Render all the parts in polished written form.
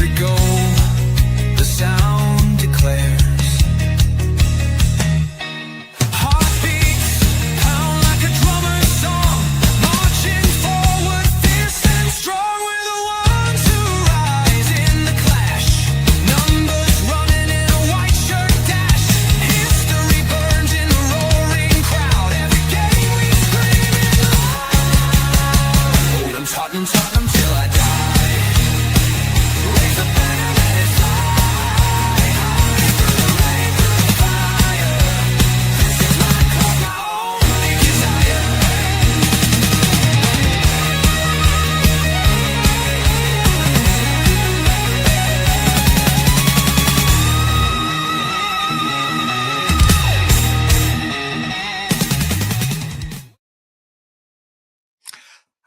every goal, the sound declares. Heartbeats pound like a drummer's song, marching forward, fierce and strong. We're the ones who rise in the clash. Numbers running in a white shirt dash. History burns in the roaring crowd. Every game we scream it loud. I'm Tottenham, Tottenham till I die. Raise the banner, let it fly high through the rain, through the fire. This is my club, my only desire.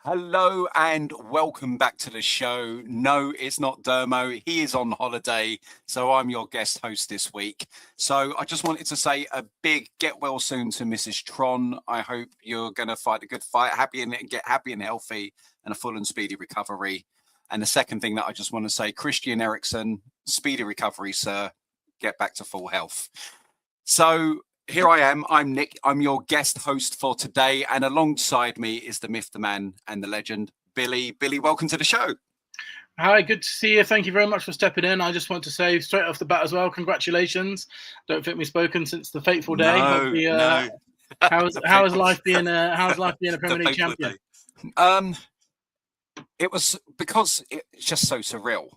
Hello and welcome back to the show. No, it's not Dermo. He is on holiday, so I'm your guest host this week. So I just wanted to say a big get well soon to Mrs. Tron. I hope you're going to fight a good fight, get happy and healthy, and a full and speedy recovery. And the second thing that I just want to say, Christian Eriksen, speedy recovery, sir. Get back to full health. So here I am. I'm Nick. I'm your guest host for today. And alongside me is the myth, the man, and the legend, Billy. Billy, welcome to the show. Hi, good to see you. Thank you very much for stepping in. I just want to say straight off the bat as well, congratulations. Don't think we've spoken since the fateful day. No. How's life being a Premier League champion? It was because it's just so surreal.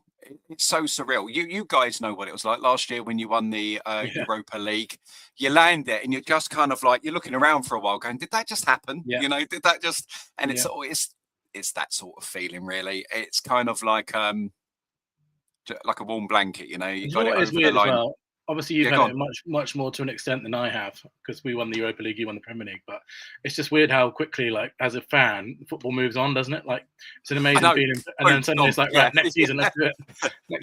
It's so surreal. You guys know what it was like last year when you won the Europa League. You land there and you're just kind of like, you're looking around for a while going, did that just happen? Yeah. You know, did that just, and it's that sort of feeling really. It's kind of like a warm blanket, you know. You got it over the line. Well. Obviously, you've had it much more to an extent than I have because we won the Europa League, you won the Premier League. But it's just weird how quickly, like as a fan, football moves on, doesn't it? Like it's an amazing feeling, and then suddenly it's like, right, next season, let's do it.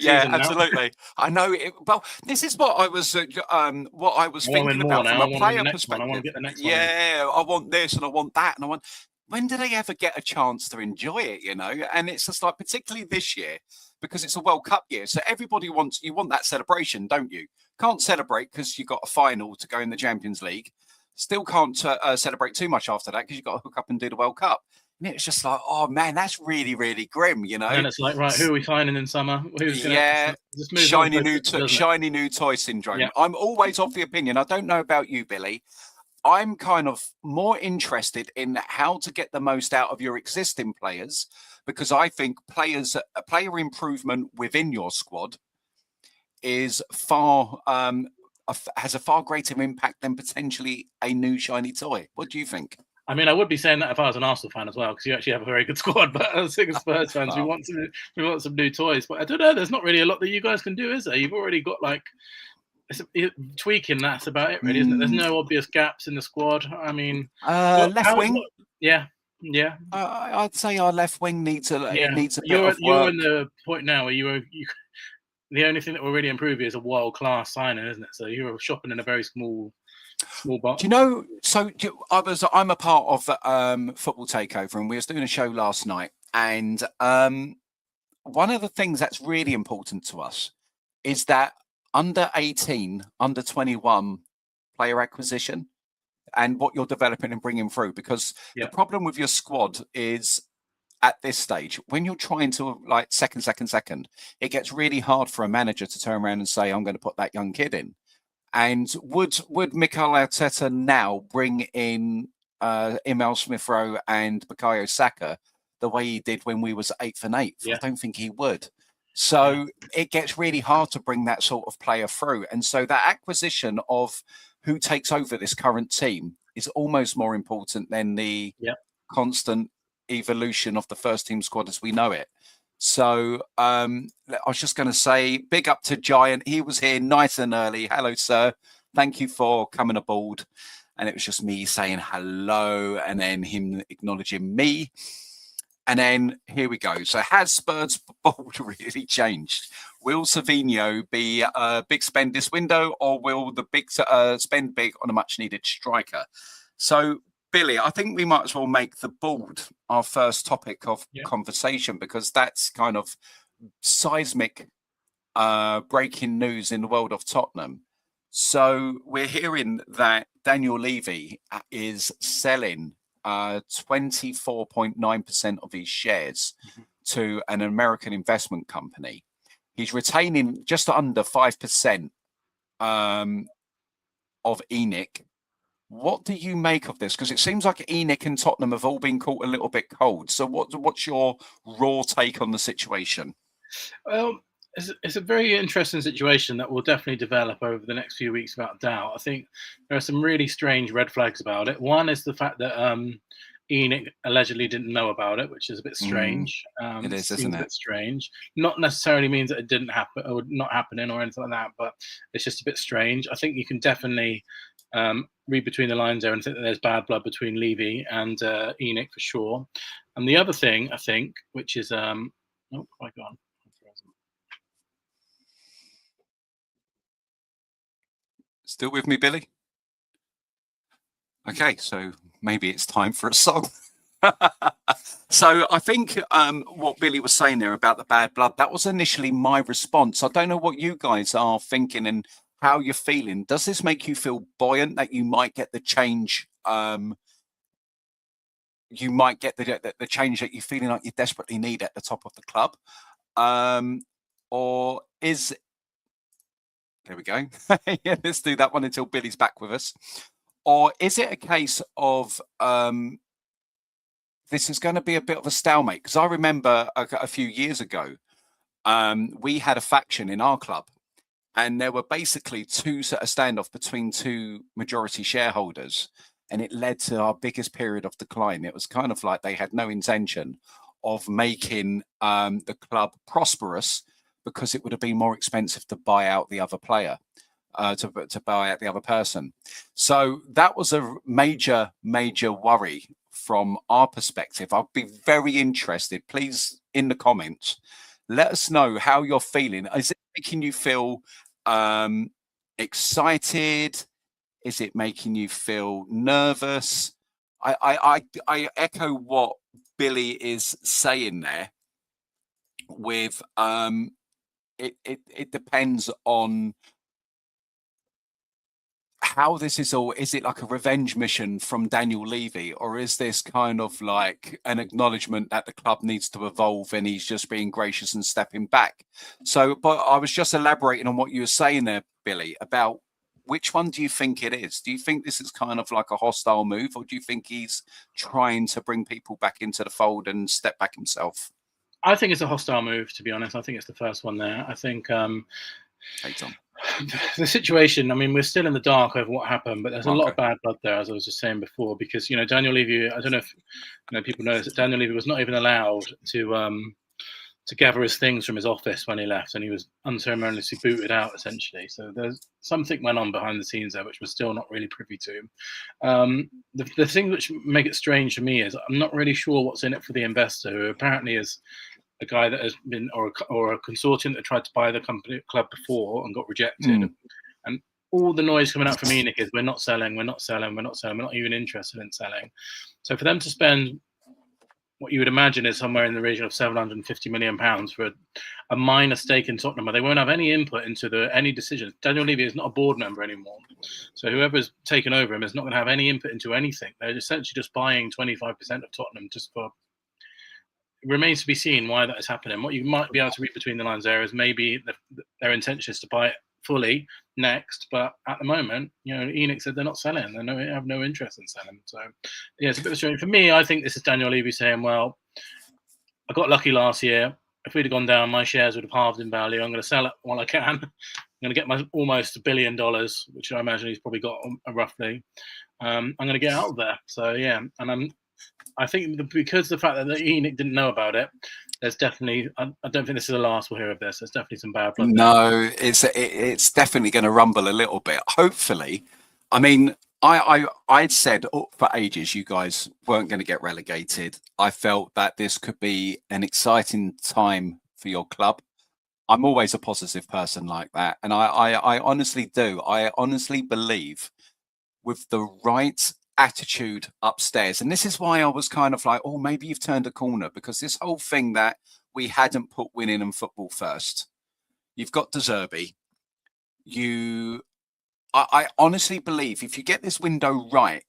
Absolutely. I know. Well, this is what I was thinking about from a player perspective. I want to get the next one. Yeah, I want this and I want that, and I want. When do they ever get a chance to enjoy it? You know, and it's just like, particularly this year, because it's a World Cup year, so everybody wants that celebration, don't you? Can't celebrate because you've got a final to go in the Champions League. Still can't celebrate too much after that because you've got to hook up and do the World Cup. And it's just like, oh man, that's really, really grim, you know. And it's like, right, who are we signing in summer? Shiny new toy syndrome. Yeah. I'm always of the opinion. I don't know about you, Billy. I'm kind of more interested in how to get the most out of your existing players, because I think player improvement within your squad is has a far greater impact than potentially a new shiny toy. What do you think? I mean, I would be saying that if I was an Arsenal fan as well, because you actually have a very good squad. But as Spurs fans, we want some new toys. But I don't know. There's not really a lot that you guys can do, is there? You've already got like tweaking. That's about it, really, isn't it? There's no obvious gaps in the squad. I mean, left wing. Yeah. I'd say our left wing needs a bit of work. You're in the point now where you the only thing that will really improve you is a world-class signing, isn't it? So you're shopping in a very small box. Do you know? So I'm a part of Football Takeover, and we was doing a show last night. And one of the things that's really important to us is that under 18, under 21 player acquisition and what you're developing and bringing through. Because the problem with your squad is, at this stage, when you're trying to like second, it gets really hard for a manager to turn around and say, I'm going to put that young kid in. And would Mikel Arteta now bring in Emile Smith-Rowe and Bukayo Saka the way he did when we was 8th and 8th? I don't think he would. So it gets really hard to bring that sort of player through. And so that acquisition of who takes over this current team is almost more important than the constant evolution of the first team squad as we know it. So I was just going to say, big up to Giant. He was here nice and early. Hello, sir. Thank you for coming aboard. And it was just me saying hello and then him acknowledging me. And then here we go. So has Spurs' board really changed? Will Savinho be a big spend this window, or will the big spend big on a much needed striker? So Billy, I think we might as well make the board our first topic of conversation, because that's kind of seismic breaking news in the world of Tottenham. So we're hearing that Daniel Levy is selling 24.9% of his shares to an American investment company. He's retaining just under 5% of ENIC. What do you make of this? Because it seems like ENIC and Tottenham have all been caught a little bit cold. So what's your raw take on the situation? Well, it's a very interesting situation that will definitely develop over the next few weeks, without doubt. I think there are some really strange red flags about it. One is the fact that ENIC allegedly didn't know about it, which is a bit strange. It is, Seems isn't a it? bit strange. Not necessarily means that it didn't happen or not happening or anything like that, but it's just a bit strange. I think you can definitely read between the lines there and think that there's bad blood between Levy and ENIC for sure. And the other thing I think, which is oh, my God. Still with me, Billy? Okay, so maybe it's time for a song. So I think what Billy was saying there about the bad blood, that was initially my response. I don't know what you guys are thinking and how you're feeling. Does this make you feel buoyant that you might get the change? You might get the change that you're feeling like you desperately need at the top of the club, or is there we go. Yeah, let's do that one until Billy's back with us. Or is it a case of this is going to be a bit of a stalemate? Because I remember a few years ago, we had a faction in our club, and there were basically a standoff between two majority shareholders, and it led to our biggest period of decline. It was kind of like they had no intention of making the club prosperous, because it would have been more expensive to buy out the other player, to buy out the other person. So that was a major worry from our perspective. I'd be very interested, please, in the comments, let us know how you're feeling. Is it making you feel excited? Is it making you feel nervous? I echo what Billy is saying there with it depends on how this is all. Is it like a revenge mission from Daniel Levy, or is this kind of like an acknowledgement that the club needs to evolve and he's just being gracious and stepping back? So, but I was just elaborating on what you were saying there, Billy, about which one do you think it is? Do you think this is kind of like a hostile move, or do you think he's trying to bring people back into the fold and step back himself? I think it's a hostile move, to be honest. I think it's the first one there. I think Hey, Tom. the situation, I mean, we're still in the dark over what happened, but there's a lot of bad blood there, as I was just saying before, because, you know, Daniel Levy, I don't know if people know this, that Daniel Levy was not even allowed to gather his things from his office when he left, and he was unceremoniously booted out, essentially. So there's something went on behind the scenes there, which we're still not really privy to. The thing which make it strange for me is I'm not really sure what's in it for the investor, who apparently is a guy that has been, or a consortium that tried to buy the club before and got rejected. And all the noise coming out from ENIC is we're not selling, we're not even interested in selling. So for them to spend what you would imagine is somewhere in the region of £750 million for a minor stake in Tottenham, they won't have any input into any decisions. Daniel Levy is not a board member anymore. So whoever's taken over him is not going to have any input into anything. They're essentially just buying 25% of Tottenham just for... It remains to be seen why that is happening. What you might be able to read between the lines there is maybe their intention is to buy it fully next, but at the moment, you know, ENIC said they're not selling. They have no interest in selling. So, yeah, it's a bit of strange. For me, I think this is Daniel Levy saying, well, I got lucky last year. If we'd have gone down, my shares would have halved in value. I'm going to sell it while I can. I'm going to get my almost $1 billion, which I imagine he's probably got roughly. I'm going to get out of there. So, yeah, and I think because the fact that the ENIC didn't know about it, there's definitely, I don't think this is the last we'll hear of this. There's definitely some bad blood. No, it's definitely going to rumble a little bit. Hopefully, I mean, I'd said for ages you guys weren't going to get relegated. I felt that this could be an exciting time for your club. I'm always a positive person like that, and I honestly do. I honestly believe with the right attitude upstairs, and this is why I was kind of like, oh, maybe you've turned a corner, because this whole thing that we hadn't put winning and football first, you've got De Zerbi. I honestly believe if you get this window right,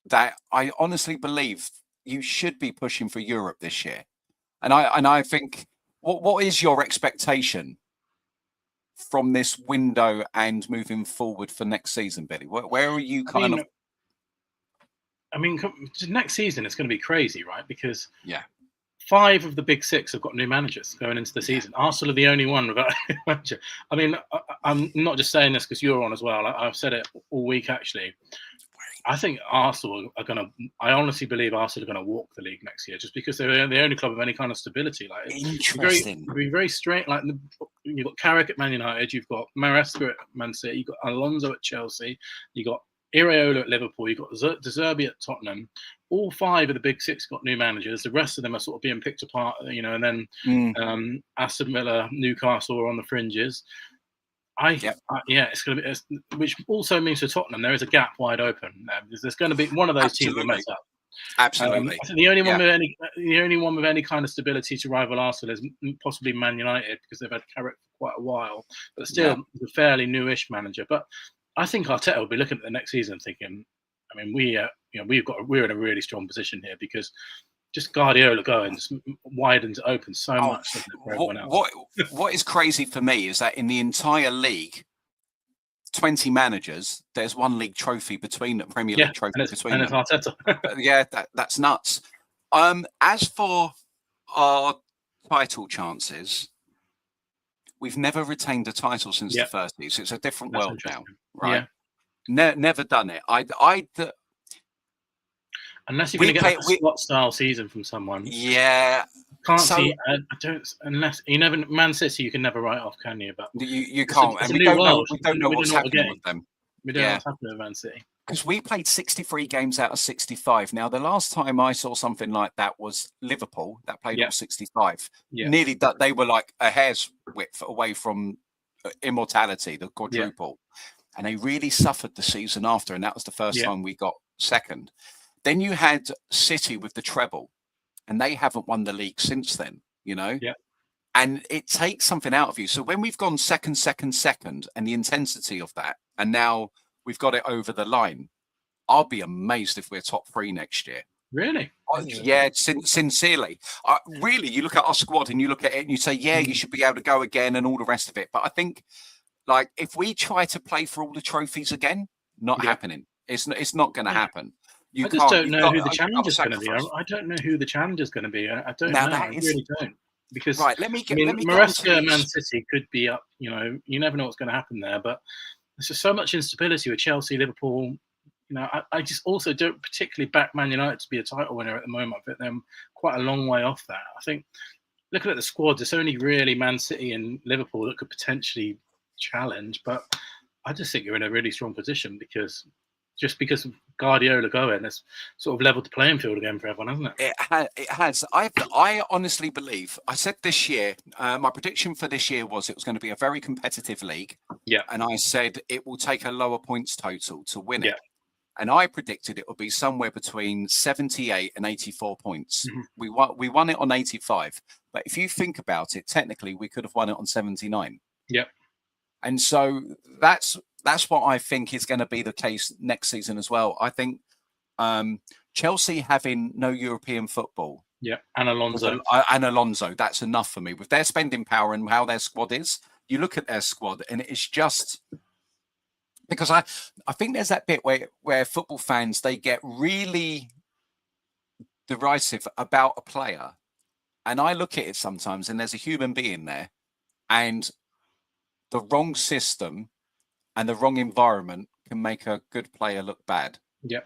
that I honestly believe you should be pushing for Europe this year. And I think, what is your expectation from this window and moving forward for next season, Billy? Where are you I mean, next season it's going to be crazy, right? Because yeah, 5 of the big 6 have got new managers going into the season. Arsenal are the only one without a manager. I mean, I'm not just saying this because you're on as well. I've said it all week, actually. I think Arsenal are going to. I honestly believe Arsenal are going to walk the league next year, just because they're the only club of any kind of stability. Like, interesting. It'd be very straight. Like, you've got Carrick at Man United, you've got Maresca at Man City, you've got Alonso at Chelsea, you've got Iraola at Liverpool, you've got De Zerbi at Tottenham. All 5 of the big 6 got new managers. The rest of them are sort of being picked apart, and then Aston Villa, Newcastle are on the fringes. It's going to be, which also means for Tottenham there is a gap wide open. There's going to be one of those teams will mess up. Absolutely. I think the only one with any kind of stability to rival Arsenal is possibly Man United, because they've had Carrick for quite a while, but still a fairly newish manager. But I think Arteta will be looking at the next season thinking, I mean, we're in a really strong position here, because just Guardiola going just widens it open so much for everyone else. What is crazy for me is that in the entire league, 20 managers, there's 1 league trophy between them, Premier League trophy between them. And it's Arteta. That's nuts. As for our title chances, we've never retained a title since the 30s. It's a different world now, right? Yeah. Never done it. Unless you're going to get a SWAT style season from someone. Yeah. Can't see. I don't. Unless you never. Man City, you can never write off, can you? But you can't. And we don't know what's happening with them. We don't know what's happening with Man City. Because we played 63 games out of 65. Now, the last time I saw something like that was Liverpool, that played all 65. Yeah. Nearly that they were like a hair's width away from immortality, the quadruple. And they really suffered the season after. And that was the first time we got second. Then you had City with the treble, and they haven't won the league since then, Yeah. And it takes something out of you. So when we've gone second, and the intensity of that, and now we've got it over the line, I'll be amazed if we're top 3 next year. Really? Yeah, sincerely. Really, you look at our squad and you look at it and you say, you should be able to go again and all the rest of it. But I think, like, if we try to play for all the trophies again, not happening. It's not going to happen. I just don't know who the challenge is going to be. I don't know who the challenge is going to be. I don't know. I really don't. Because Maresca Man City could be up. You never know what's going to happen there. But there's just so much instability with Chelsea, Liverpool. I just also don't particularly back Man United to be a title winner at the moment. I think they're quite a long way off that. I think looking at the squads, it's only really Man City and Liverpool that could potentially challenge. But I just think you're in a really strong position because of Guardiola going, it's sort of leveled the playing field again for everyone, hasn't it? It has. I honestly believe, I said this year, my prediction for this year was it was going to be a very competitive league. Yeah. And I said it will take a lower points total to win it. Yeah. And I predicted it would be somewhere between 78 and 84 points. Mm-hmm. We won it on 85. But if you think about it, technically we could have won it on 79. Yeah. And so that's what I think is going to be the case next season as well. I think Chelsea having no European football. Yeah, and Alonso, that's enough for me. With their spending power and how their squad is, you look at their squad and it's just... Because I think there's that bit where football fans, they get really derisive about a player. And I look at it sometimes and there's a human being there. And the wrong system and the wrong environment can make a good player look bad. Yeah.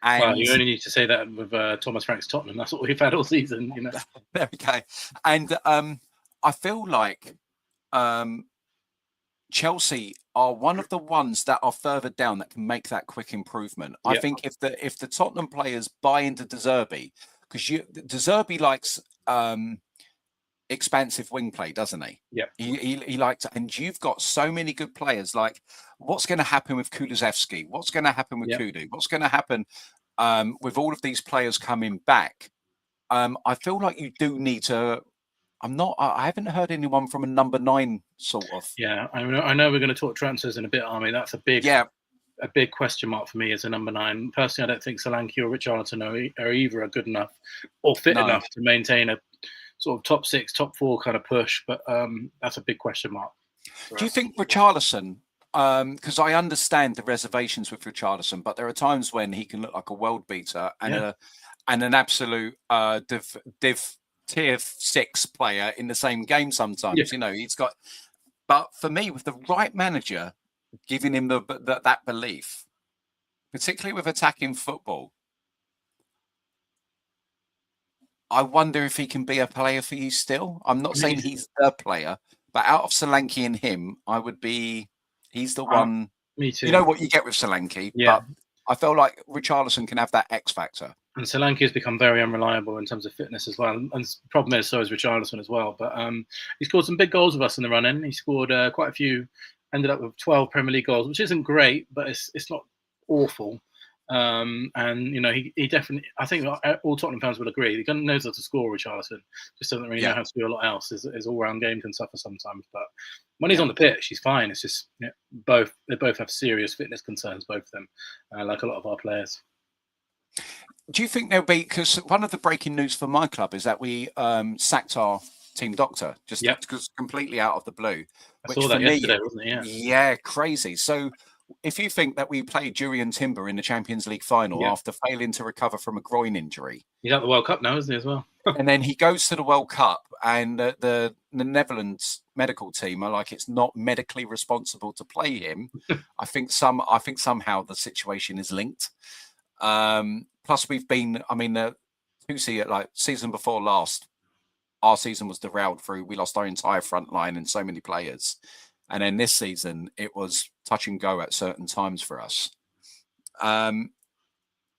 And well, you only need to say that with Thomas Frank's Tottenham. That's what we've had all season, There we go. And I feel like Chelsea are one of the ones that are further down that can make that quick improvement. I think if the Tottenham players buy into De Zerbi, because De Zerbi likes expansive wing play, doesn't he? Yeah. He likes it. And you've got so many good players. Like, what's going to happen with Kulusevski? What's going to happen with Kudu? What's going to happen with all of these players coming back? I feel like you do need to I haven't heard anyone from a number 9 sort of. Yeah, I know we're going to talk transfers in a bit, Army. That's a big question mark for me as a number 9. Personally, I don't think Solanke or Richarlison are either good enough or fit No. enough to maintain a sort of top 6, top 4 kind of push. But that's a big question mark. Do you think Richarlison? Because I understand the reservations with Richarlison, but there are times when he can look like a world beater and an absolute div tier 6 player in the same game sometimes. Yeah. You know, he's got. But for me, with the right manager giving him that belief, particularly with attacking football, I wonder if he can be a player for you still. I'm not saying he's the player, but out of Solanke and him, he's the one. Me too. You know what you get with Solanke, but I feel like Richarlison can have that X factor. And Solanke has become very unreliable in terms of fitness as well. And the problem is, so is Richarlison as well. But he scored some big goals with us in the run-in. He scored quite a few, ended up with 12 Premier League goals, which isn't great, but it's not awful. And, you know, he definitely, I think all Tottenham fans will agree, he knows how to score, Richarlison. Just doesn't really know how to do a lot else. His all-round game can suffer sometimes. But when he's on the pitch, he's fine. It's just they both have serious fitness concerns, both of them, like a lot of our players. Do you think there'll be, because one of the breaking news for my club is that we sacked our team doctor just completely out of the blue. I saw that yesterday, wasn't it? Yeah, crazy. So if you think that we played Jurriën Timber in the Champions League final after failing to recover from a groin injury. He's at the World Cup now, isn't he, as well? And then he goes to the World Cup and the Netherlands medical team are like, it's not medically responsible to play him. I think somehow the situation is linked. Plus we've been, I mean, season before last, our season was derailed through, we lost our entire front line and so many players. And then this season, it was touch and go at certain times for us. I'm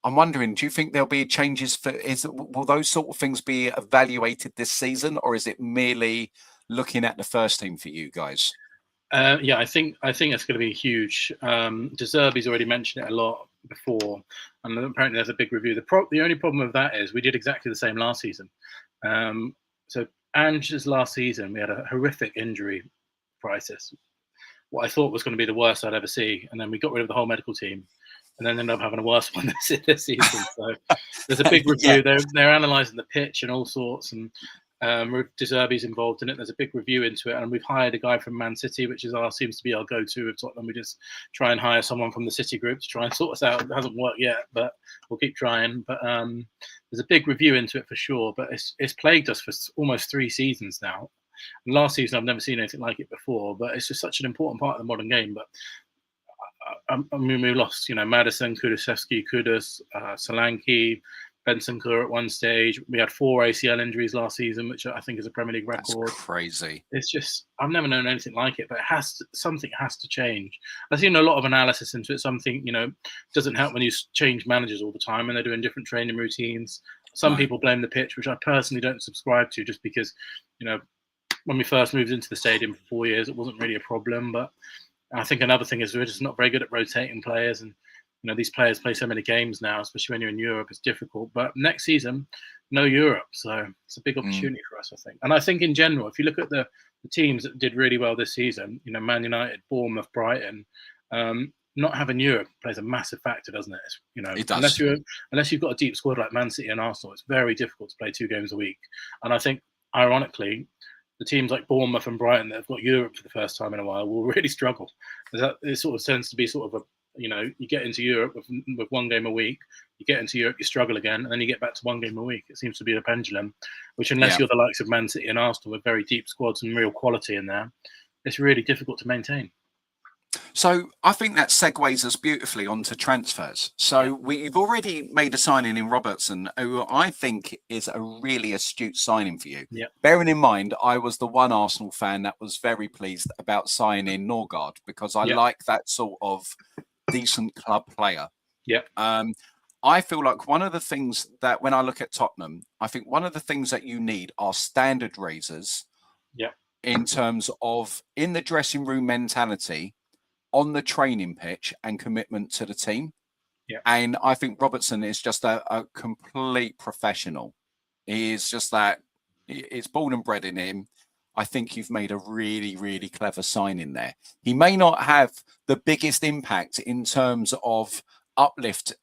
wondering, do you think there'll be changes will those sort of things be evaluated this season, or is it merely looking at the first team for you guys? I think it's going to be huge. De Zerbi's already mentioned it a lot before, and apparently there's a big review. The only problem with that is we did exactly the same last season. So Ange's last season, we had a horrific injury crisis. What I thought was going to be the worst I'd ever see, and then we got rid of the whole medical team, and then ended up having a worse one this season. So there's a big review. They're analysing the pitch and all sorts, and De Zerbi's involved in it. There's a big review into it, and we've hired a guy from Man City, which seems to be our go-to with Tottenham. We just try and hire someone from the City group to try and sort us out. It hasn't worked yet, but we'll keep trying. But there's a big review into it for sure. But it's plagued us for almost 3 seasons now. And last season, I've never seen anything like it before. But it's just such an important part of the modern game. But I mean, we lost, Maddison, Kulusevski, Kudus, Solanke, Bentancur at one stage. We had 4 ACL injuries last season, which I think is a Premier League record. That's crazy. It's just, I've never known anything like it, but something has to change. I've seen a lot of analysis into it. Something, doesn't help when you change managers all the time and they're doing different training routines. Some people blame the pitch, which I personally don't subscribe to, just because, when we first moved into the stadium for 4 years, it wasn't really a problem. But I think another thing is we're just not very good at rotating players, and these players play so many games now, especially when you're in Europe, it's difficult. But next season, no Europe. So it's a big opportunity for us, I think. And I think in general, if you look at the teams that did really well this season, Man United, Bournemouth, Brighton, not having Europe plays a massive factor, doesn't it? It does. Unless you've got a deep squad like Man City and Arsenal, it's very difficult to play 2 games a week. And I think, ironically, the teams like Bournemouth and Brighton that have got Europe for the first time in a while will really struggle. It sort of tends to be sort of you get into Europe with 1 game a week, you get into Europe, you struggle again, and then you get back to 1 game a week. It seems to be a pendulum, which unless you're the likes of Man City and Arsenal with very deep squads and real quality in there, it's really difficult to maintain. So I think that segues us beautifully onto transfers. So we've already made a signing in Robertson, who I think is a really astute signing for you. Yeah. Bearing in mind, I was the one Arsenal fan that was very pleased about signing Norgard, because I like that sort of decent club player. Yeah. I feel like one of the things that when I look at Tottenham, I think one of the things that you need are standard raisers. Yeah. In terms of in the dressing room mentality, on the training pitch, and commitment to the team. Yeah. And I think Robertson is just a complete professional. He is just that, It's born and bred in him. I think you've made a really, really clever signing there. He may not have the biggest impact in terms of uplift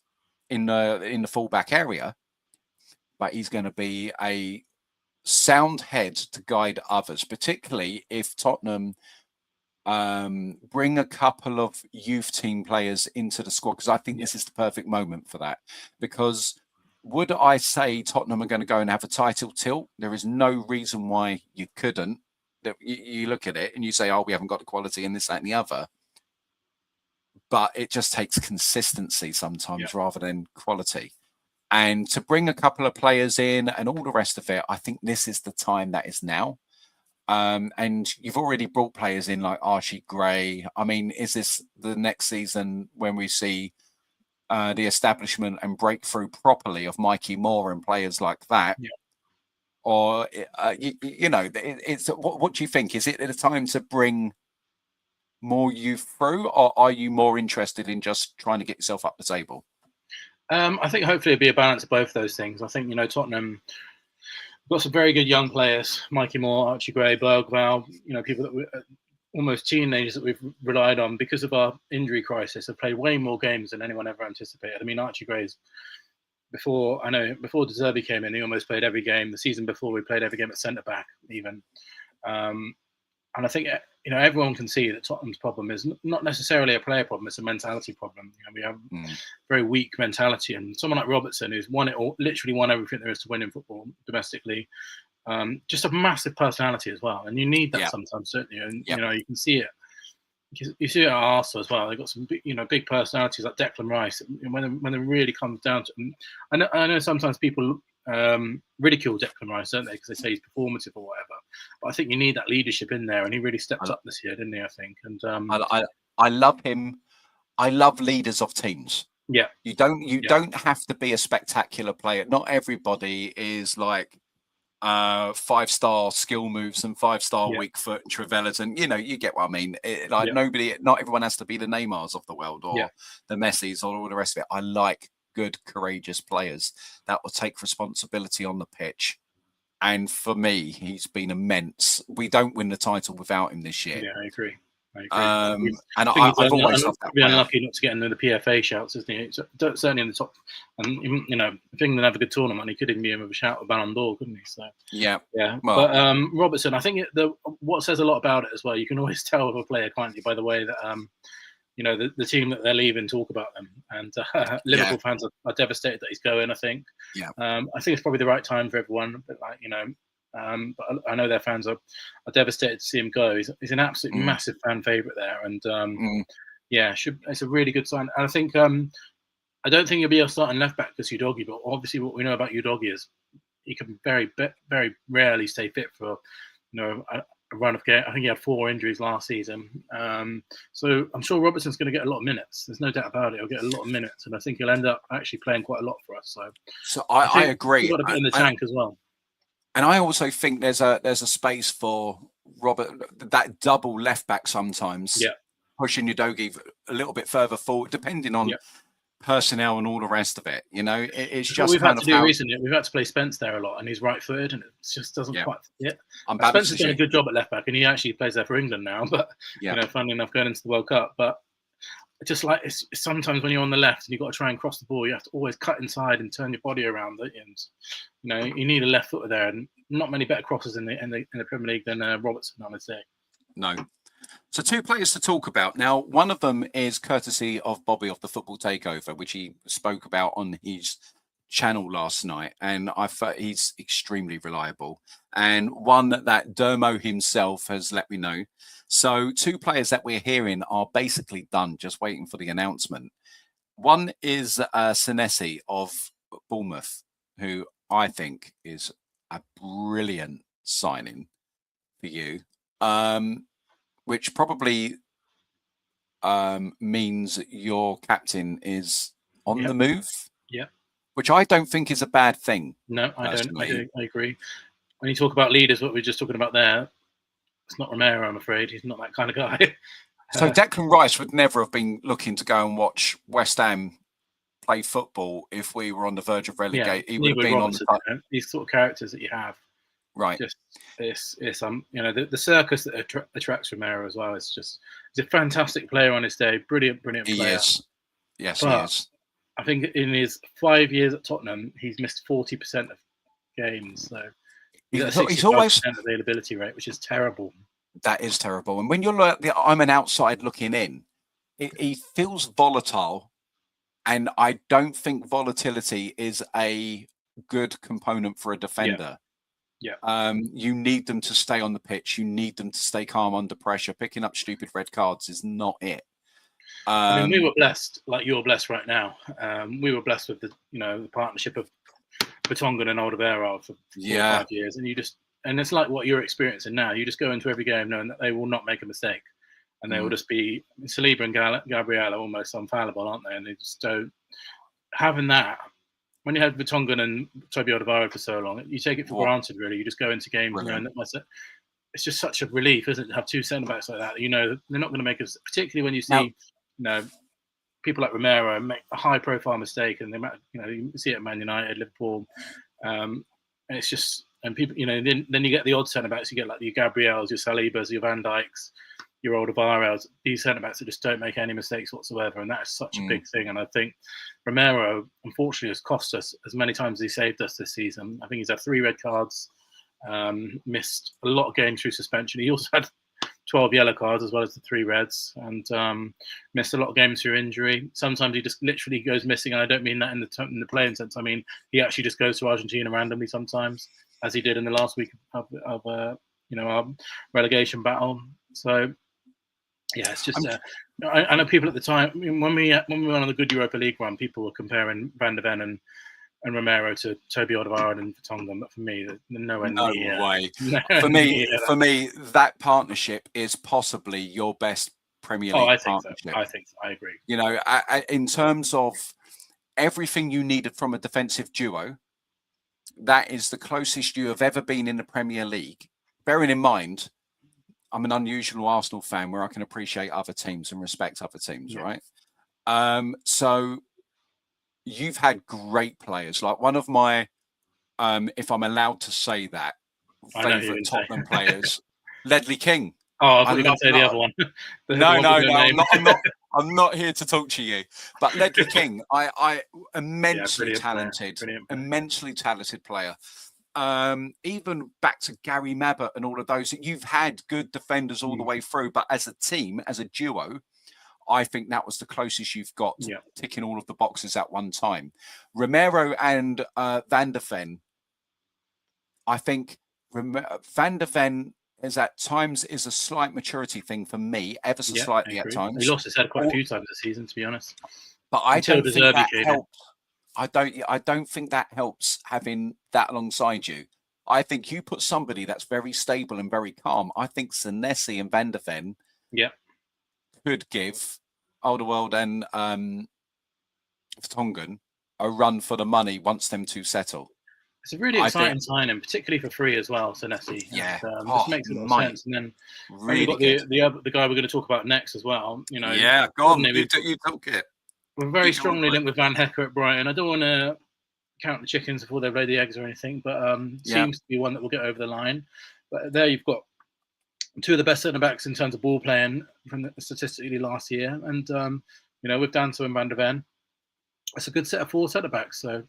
in the fullback area, but he's going to be a sound head to guide others, particularly if Tottenham bring a couple of youth team players into the squad, because I think this is the perfect moment for that. Because would I say Tottenham are going to go and have a title tilt? There is no reason why you couldn't. That you look at it and you say, oh, we haven't got the quality in this, that, and the other. But it just takes consistency sometimes rather than quality. And to bring a couple of players in and all the rest of it, I think this is the time that is now. And you've already brought players in like Archie Gray. I mean, is this the next season when we see the establishment and breakthrough properly of Mikey Moore and players like that? Yeah. Or, it's what do you think? Is it a time to bring more youth through, or are you more interested in just trying to get yourself up the table? I think hopefully it'll be a balance of both those things. I think, Tottenham got some very good young players, Mikey Moore, Archie Gray, Bergvall, people that were almost teenagers that we've relied on because of our injury crisis, have played way more games than anyone ever anticipated. I mean, Archie Gray's before De Zerbi came in, he almost played every game. The season before, we played every game at centre-back even. And I think, everyone can see that Tottenham's problem is not necessarily a player problem, it's a mentality problem. We have very weak mentality. And someone like Robertson, who's won it all, literally won everything there is to win in football domestically, just a massive personality as well. And you need that sometimes, certainly. And, you can see it. You see it at Arsenal as well. They've got some big personalities like Declan Rice. When it really comes down to it, I know sometimes people ridicule Declan Rice, don't they? Because they say he's performative or whatever. But I think you need that leadership in there, and he really stepped up this year, didn't he? I think. And I love him. I love leaders of teams. Yeah, you don't have to be a spectacular player. Not everybody is like 5-star skill moves and 5-star weak foot and Trevellas, and you get what I mean. Not everyone has to be the Neymars of the world or the Messis or all the rest of it. I like good, courageous players that will take responsibility on the pitch. And for me, he's been immense. We don't win the title without him this year. Yeah, I agree. And I've always loved that. Been unlucky not to get into the PFA shouts, isn't he? Certainly in the top. And if England have a good tournament, he could even be in with a shout of Ballon d'Or, couldn't he? So yeah. Well, but Robertson, I think what says a lot about it as well. You can always tell with a player, can't you, by the way that the team that they're leaving talk about them. And Liverpool fans are devastated that he's going. I think. Yeah. I think it's probably the right time for everyone. But but I know their fans are devastated to see him go. He's an absolutely massive fan favourite there, and it's a really good sign. And I think I don't think he'll be a starting left back because Udogie, but obviously what we know about Udogie is he can very rarely stay fit for a run of game. I think he had 4 injuries last season, so I'm sure Robertson's going to get a lot of minutes. There's no doubt about it. He'll get a lot of minutes, and I think he'll end up actually playing quite a lot for us. So I agree. He's got a bit in the tank as well. And I also think there's a space for Robert, that double left back sometimes, pushing Udogie a little bit further forward, depending on personnel and all the rest of it. It's just we've had to do recently. We've had to play Spence there a lot, and he's right-footed, and it just doesn't quite fit. Spence has done a good job at left back, and he actually plays there for England now. But funnily enough, going into the World Cup, but. Just like it's sometimes when you're on the left and you've got to try and cross the ball, you have to always cut inside and turn your body around. And you need a left footer there, and not many better crossers in the Premier League than Robertson, I would say. No. So 2 players to talk about now. One of them is courtesy of Bobby of the Football Takeover, which he spoke about on his channel last night, and I thought he's extremely reliable, and one that Dermo himself has let me know. So 2 players that we're hearing are basically done, just waiting for the announcement. One is Senesi of Bournemouth, who I think is a brilliant signing for you, which probably means your captain is on the move. Yeah. Which I don't think is a bad thing. No, I don't. I agree. When you talk about leaders, what we were just talking about there, it's not Romero, I'm afraid. He's not that kind of guy. So Declan Rice would never have been looking to go and watch West Ham play football if we were on the verge of relegate. He would have been on the. These sort of characters that you have. Right. Just it's you know, the circus that attracts Romero as well. He's a fantastic player on his day, brilliant He player. is. Yes, he But is. I think in his 5 years at Tottenham, he's missed 40% of games. So he's at a He's 65% always. availability rate, which is terrible. That is terrible. And when you're like, I'm an outside looking in, he feels volatile. And I don't think volatility is a good component for a defender. Yeah. You need them to stay on the pitch. You need them to stay calm under pressure. Picking up stupid red cards is not it. I mean, we were blessed, like you're blessed right now. We were blessed with the partnership of Vertonghen and Alderweireld for 4 or 5 years, and it's like what you're experiencing now. You just go into every game knowing that they will not make a mistake, and they will just be. Saliba and Gabriel are almost infallible, aren't they? And they just don't having that. When you had Vertonghen and Toby Alderweireld for so long, you take it for granted. Really, you just go into games knowing that. It's just such a relief, isn't it, to have two centre backs like that? You know, they're not going to make us, particularly when you see. People like Romero make a high-profile mistake, and you see it at Man United, Liverpool, and it's just people, then you get the odd centre backs. You get like your Gabriels, your Salibas, your Van Dijks, your Alderweirelds. These centre backs that just don't make any mistakes whatsoever, and that is such a big thing. And I think Romero, unfortunately, has cost us as many times as he saved us this season. I think he's had 3 red cards, missed a lot of games through suspension. He also had 12 yellow cards as well as the 3 reds, and missed a lot of games through injury. Sometimes he just literally goes missing, and I don't mean that in the playing sense. I mean he actually just goes to Argentina randomly sometimes, as he did in the last week of our relegation battle. So yeah, it's just I know people at the time, when we went on the good Europa League run, people were comparing Van de Ven and Romero to Toby Alderweireld and Vertonghen, but for me, nowhere near. No way. For me, that partnership is possibly your best Premier League partnership. So. I think so. I agree. In terms of everything you needed from a defensive duo, that is the closest you have ever been in the Premier League. Bearing in mind, I'm an unusual Arsenal fan where I can appreciate other teams and respect other teams, right? So you've had great players. Like one of my, if I'm allowed to say that, favourite Tottenham players, Ledley King. Oh, I thought you were going to say the other one. No. I'm not here to talk to you. But Ledley King, I immensely talented, immensely talented player. Even back to Gary Mabbott and all of those. You've had good defenders all the way through, but as a team, as a duo, I think that was the closest you've got to ticking all of the boxes at one time. Romero and Van de Ven, I think Van de Ven is at times is a slight maturity thing for me, ever so slightly at times. He lost his head quite a few times this season, to be honest. But I don't think that helps. I don't think that helps having that alongside you. I think you put somebody that's very stable and very calm. I think Senesi and Van de Ven could give Alderweireld and Vertonghen a run for the money once them two settle. It's a really exciting signing, particularly for free as well, Senesi. Yeah, this makes a lot of sense. And then really we've got the guy we're going to talk about next as well. Go on, you talk it. We're very strongly linked with Van Hecke at Brighton. I don't want to count the chickens before they've laid the eggs or anything, but seems to be one that will get over the line. But there you've got 2 of the best centre backs in terms of ball playing from statistically last year, and with Danso and Van de Ven, it's a good set of 4 centre backs. So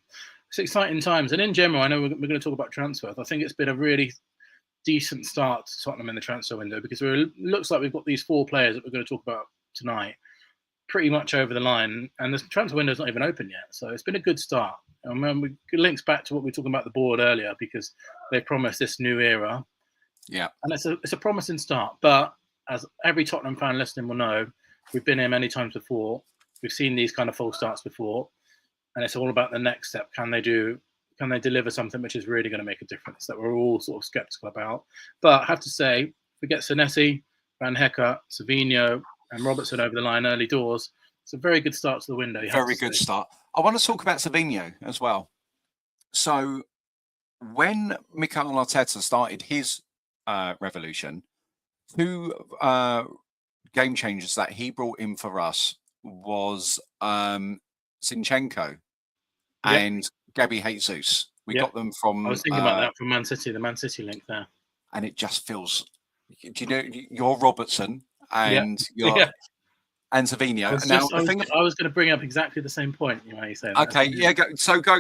it's exciting times. And in general, I know we're going to talk about transfers. I think it's been a really decent start to Tottenham in the transfer window, because it looks like we've got these 4 players that we're going to talk about tonight pretty much over the line, and the transfer window is not even open yet. So it's been a good start. And it links back to what we were talking about the board earlier, because they promised this new era. Yeah, and it's a promising start. But as every Tottenham fan listening will know, we've been here many times before. We've seen these kind of false starts before, and it's all about the next step. Can they deliver something which is really going to make a difference, that we're all sort of skeptical about? But I have to say, we get Senesi, Van Hecke, Savinho, and Robertson over the line early doors. It's a very good start to the window. Very good start. I want to talk about Savinho as well. So when Mikel Arteta started his revolution, 2 game changers that he brought in for us was Zinchenko and Gabby Jesus. We got them from. I was thinking about that from Man City, the Man City link there. And it just feels. Do you know you're Robertson and and Savino? I was going to bring up exactly the same point. You say that. Okay,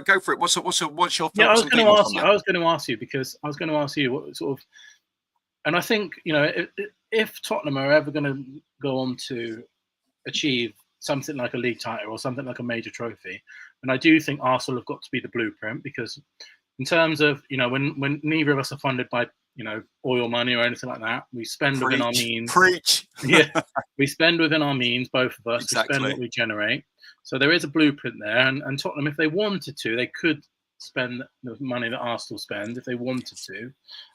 go for it. What's your thoughts? I was going to ask you. I was going to ask you because I was going to ask you what sort of. And I think if Tottenham are ever going to go on to achieve something like a league title or something like a major trophy, and I do think Arsenal have got to be the blueprint, because in terms of when neither of us are funded by oil money or anything like that, we spend within our means. We spend within our means, both of us. Exactly. We spend what we generate. So there is a blueprint there, and Tottenham, if they wanted to, they could spend the money that Arsenal spend if they wanted to.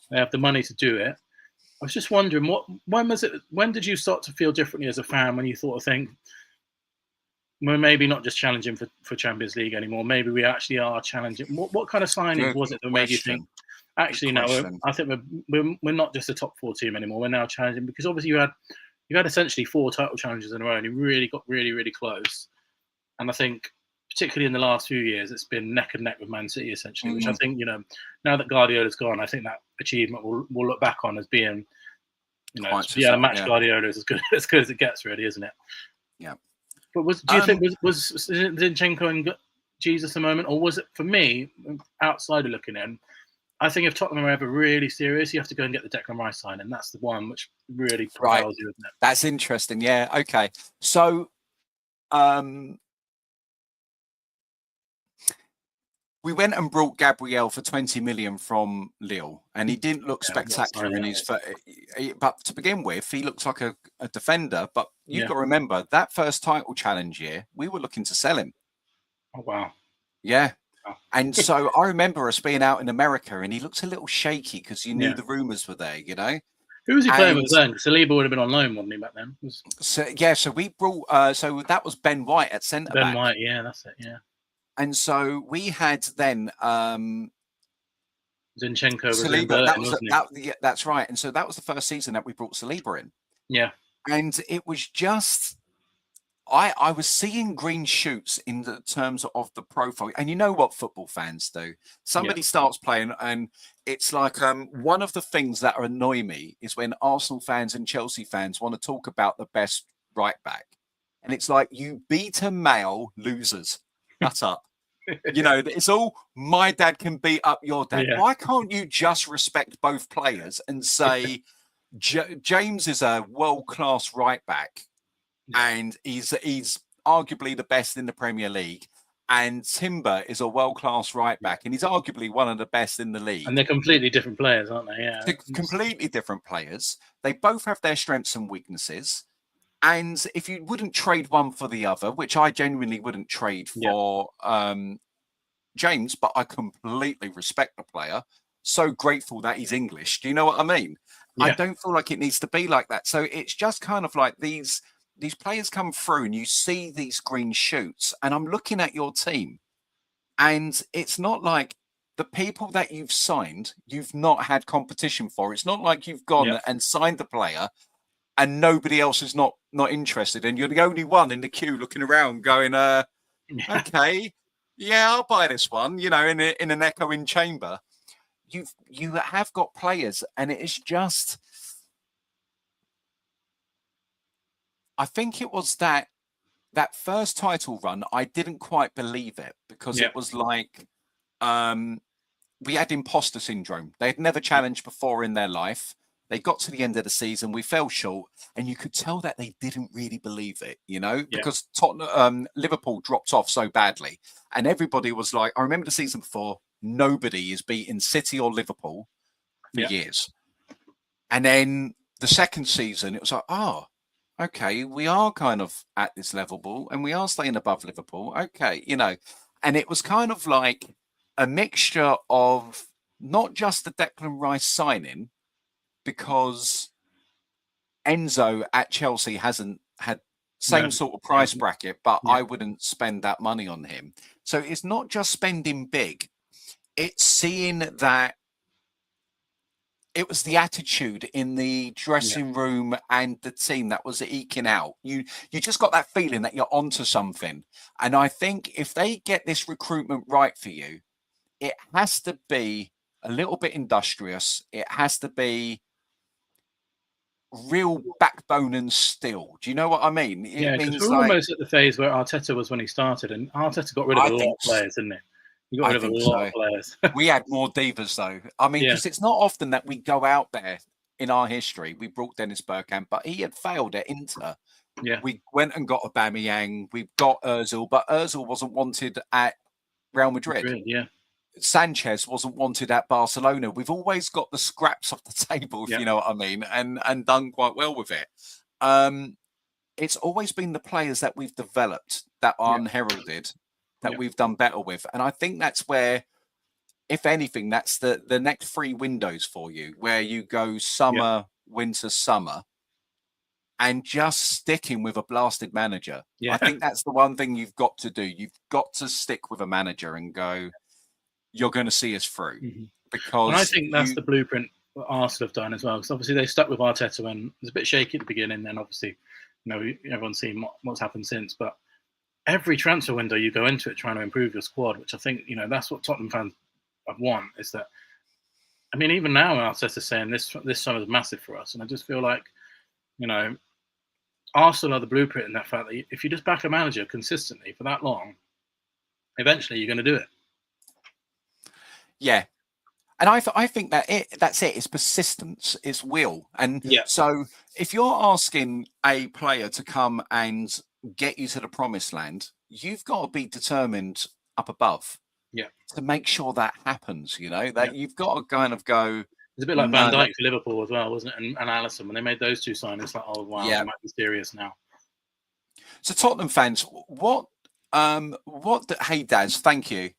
They have the money to do it. I was just wondering, when did you start to feel differently as a fan, when you think we're maybe not just challenging for Champions League anymore, maybe we actually are challenging? What kind of signing was it that made you think, actually, no, I think we're not just a top 4 team anymore, we're now challenging? Because obviously you had essentially 4 title challenges in a row, and you really got really, really close. And I think, particularly in the last few years, it's been neck and neck with Man City, essentially, which I think, now that Guardiola's gone, I think that achievement we'll look back on as being, a match Guardiola is as good as it gets, really, isn't it? Yeah. But do you think was Zinchenko and Jesus a moment, or was it, for me, outsider looking in, I think if Tottenham are ever really serious, you have to go and get the Declan Rice sign, and that's the one which really propels you, isn't it? That's interesting. Yeah. Okay. So, we went and brought Gabriel for 20 million from Lille, and he didn't look spectacular in his. But to begin with, he looks like a defender. But you've got to remember that first title challenge year, we were looking to sell him. Oh wow! Yeah. And so I remember us being out in America, and he looked a little shaky because you knew the rumours were there, Who was he playing with then? Saliba would have been on loan, wouldn't he, back then? So we brought. So that was Ben White at centre back. Ben White, yeah, that's it, yeah. And so we had then Zinchenko was Saliba. That's right. And so that was the first season that we brought Saliba in. Yeah. And it was just. I was seeing green shoots in the terms of the profile. And you know what football fans do? Somebody starts playing, and it's like one of the things that annoy me is when Arsenal fans and Chelsea fans want to talk about the best right back. And it's like, you beta male losers. Shut up. It's all, my dad can beat up your dad. Why can't you just respect both players and say James is a world-class right back? And he's arguably the best in the Premier League, and Timber is a world-class right back, and he's arguably one of the best in the league. And they're completely different players, aren't they? Yeah, they're completely different players. They both have their strengths and weaknesses. And if you wouldn't trade one for the other, which I genuinely wouldn't trade for James, but I completely respect the player. So grateful that he's English. Do you know what I mean? I don't feel like it needs to be like that. So it's just kind of like these players come through and you see these green shoots, and I'm looking at your team, and it's not like the people that you've signed, you've not had competition for. It's not like you've gone and signed the player and nobody else is not interested, and you're the only one in the queue looking around going, okay, I'll buy this one, in an echoing chamber. You have got players, and it is just, I think it was that first title run, I didn't quite believe it, because it was like we had imposter syndrome. They had never challenged before in their life. They got to the end of the season, we fell short, and you could tell that they didn't really believe it, because Liverpool dropped off so badly, and everybody was like, I remember the season before, nobody is beating City or Liverpool for years. And then the second season, it was like, oh, okay, we are kind of at this level, and we are staying above Liverpool. Okay, and it was kind of like a mixture of not just the Declan Rice signing, because Enzo at Chelsea hasn't had same sort of price bracket, but I wouldn't spend that money on him. So it's not just spending big. It's seeing that it was the attitude in the dressing room and the team that was eking out. You just got that feeling that you're onto something. And I think if they get this recruitment right for you, it has to be a little bit industrious. It has to be real backbone and steel. Do you know what I mean? It Yeah, because means we're like, almost at the phase where Arteta was when he started, and Arteta got rid of I a lot think of players, didn't he? He got I rid of a think lot of so. players. We had more divas though. I mean, Yeah, because it's not often that we go out there in our history. We brought Dennis Bergkamp, but he had failed at Inter. yeah, We went and got Aubameyang. We got Özil, but Özil wasn't wanted at Real Madrid. Madrid, yeah, Sanchez wasn't wanted at Barcelona. We've always got the scraps off the table, if yeah, you know what I mean, and done quite well with it. It's always been the players that we've developed that are yeah, unheralded that yeah, we've done better with, and I think that's where, if anything, that's the next 3 windows for you, where you go yeah, summer, winter, summer, and just sticking with a blasted manager. I yeah. think that's the one thing you've got to do. You've got to stick with a manager and go, you're going to see us through, Mhm. And I because think that's the blueprint that Arsenal have done as well. Because obviously they stuck with Arteta when it was a bit shaky at the beginning. Then obviously, everyone's seen what's happened since. But every transfer window you go into it trying to improve your squad, which I think that's what Tottenham fans have won. Is that, I mean, even now Arteta's saying this summer is massive for us, and I just feel like you know Arsenal are the blueprint in that fact that if you just back a manager consistently for that long, eventually you're going to do it. yeah. And I think that's it. It's persistence, it's will. And Yeah, so if you're asking a player to come and get you to the promised land, you've got to be determined up above yeah, to make sure that happens, yeah. that you've got to kind of go, It's a bit like Van no, Dijk for Liverpool as well, wasn't it? And Alisson, when they made those two signings, like, oh wow, they yeah. might be serious now. So Tottenham fans, hey Daz, thank you.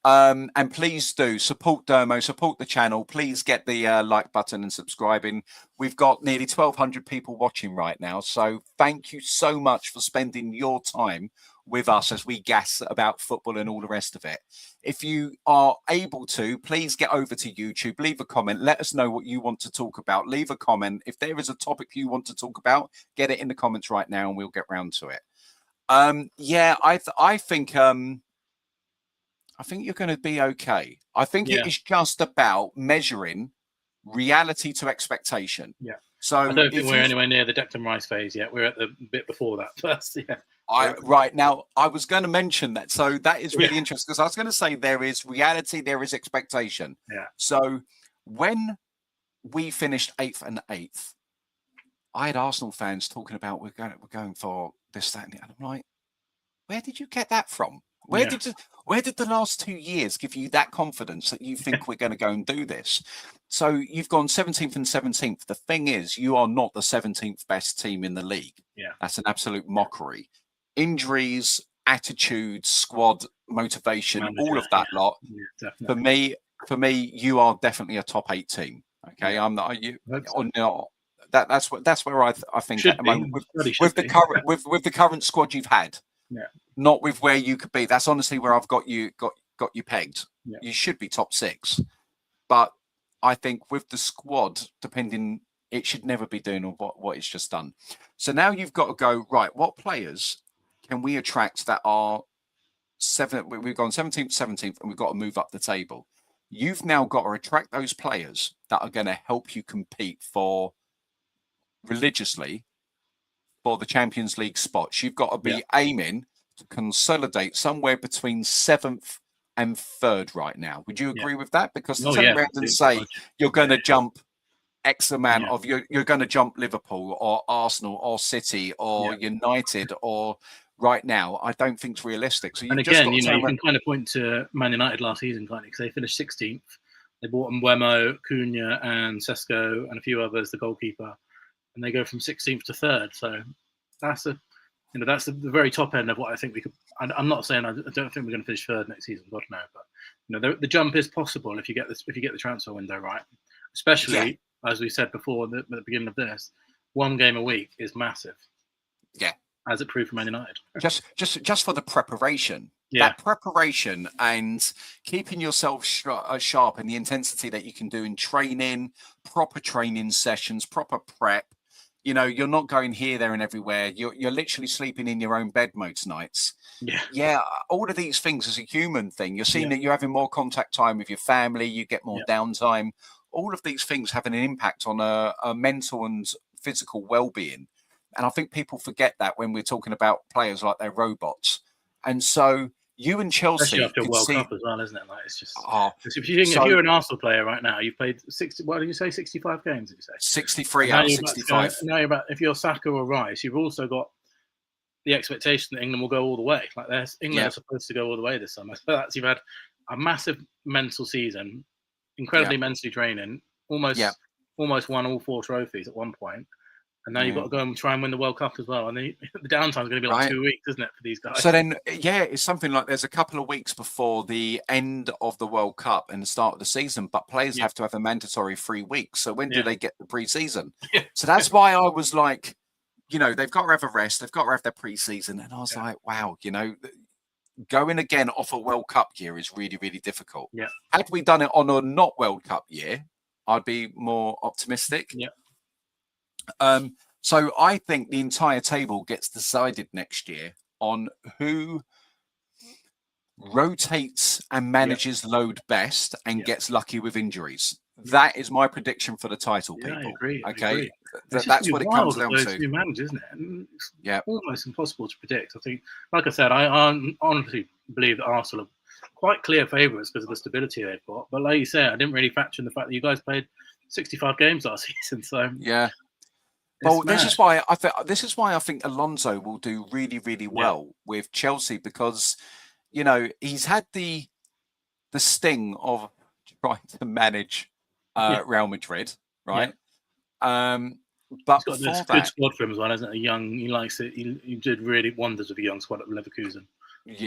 And please do support Dermo, support the channel. Please get the like button and subscribing. We've got nearly 1,200 people watching right now. So thank you so much for spending your time with us as we gas about football and all the rest of it. If you are able to, please get over to YouTube, leave a comment, let us know what you want to talk about. Leave a comment. If there is a topic you want to talk about, get it in the comments right now and we'll get round to it. Yeah, I think you're going to be okay. I think Yeah, it is just about measuring reality to expectation. yeah. So I don't think if we're you, anywhere near the Declan Rice phase yet. We're at the bit before that first. Yeah, right now, I was going to mention that. So that is really yeah, interesting, because I was going to say there is reality, there is expectation. yeah, So when we finished 8th and 8th, I had Arsenal fans talking about we're going for this, that, and the other. I'm like, where did you get that from? yeah, Where did the last 2 years give you that confidence that you think we're going to go and do this? So you've gone 17th and 17th. The thing is, you are not the 17th best team in the league. yeah. That's an absolute mockery. Injuries, attitude, squad, motivation, Manager, all of yeah, that lot. yeah, definitely. For me, you are definitely a top 8 team. Okay, Yeah, I'm not. You I hope so. or not. That's where I think Should at the be. moment Bloody should with the be. current with the current squad you've had, Yeah, not with where you could be. That's honestly where I've got you pegged. yeah, You should be top 6, but I think with the squad, depending, it should never be doing what it's just done. So now you've got to go right. What players can we attract that are we've gone 17th, 17th, and we've got to move up the table. You've now got to attract those players that are going to help you compete for religiously for the Champions League spots. You've got to yeah. be aiming to consolidate somewhere between 7th and 3rd right now. Would you Yeah. agree with that? Because to Oh, turn yeah, around and absolutely. say you're going to jump X amount Yeah. of you're going to jump Liverpool or Arsenal or City or Yeah. United or right now, I don't think it's realistic. So And you've just again, got to you turn around. can kind of point to Man United last season, can't you? Because they finished 16th. They bought Mbeumo, Cunha, and Sesko, and a few others, the goalkeeper, and they go from 16th to 3rd. So that's that's the very top end of what I think we could. I'm not saying I don't think we're going to finish 3rd next season, God no, but the jump is possible if you get the transfer window right. Especially as we said before at the beginning of this, 1 game a week is massive. Yeah. As it proved for Man United. Just for the preparation. Yeah. That preparation and keeping yourself sharp and the intensity that you can do in training, proper training sessions, proper prep. You know, you're not going here, there, and everywhere. You're literally sleeping in your own bed most nights. Yeah. Yeah, all of these things is a human thing. You're seeing Yeah. that you're having more contact time with your family. You get more Yeah. downtime. All of these things have an impact on a mental and physical well-being. And I think people forget that when we're talking about players like they're robots. And so you and Especially Chelsea after a could World see. Cup as well, isn't it? Like, it's just Oh, if you're an Arsenal player right now, you've played 60. What did you say? 65 games? Did you say 63 And out now of you're about to 65. now you're about, if you're Saka or Rice, you've also got the expectation that England will go all the way. Like, England Yeah. are supposed to go all the way this summer. So you've had a massive mental season, incredibly Yeah. mentally training, almost won all 4 trophies at one point. And now you've got to go and try and win the World Cup as well. And the downtime is going to be like Right. 2 weeks, isn't it, for these guys? So then, yeah, it's something like there's a couple of weeks before the end of the World Cup and the start of the season, but players have to have a mandatory 3 weeks. So when do they get the pre-season? So that's why I was like, you know, they've got to have a rest. They've got to have their pre-season. And I was like, wow, you know, going again off a World Cup year is really, really difficult. Yeah. Had we done it on a not World Cup year, I'd be more optimistic. Yeah. So I think the entire table gets decided next year on who rotates and manages load best and gets lucky with injuries. That is my prediction for the title, people. I agree. Okay, I agree. That's what it comes down those to. new managers, isn't it? And it's Yeah, almost impossible to predict. I think, like I said, I honestly believe that Arsenal are quite clear favourites because of the stability they've got. But like you said, I didn't really factor in the fact that you guys played 65 games last season. So yeah. Well, this is why I think Alonso will do really, really well with Chelsea, because, you know, he's had the sting of trying to manage Real Madrid, right? But he's got before this that, good squad for him as well, isn't it? He likes it. He did really wonders with a young squad at Leverkusen.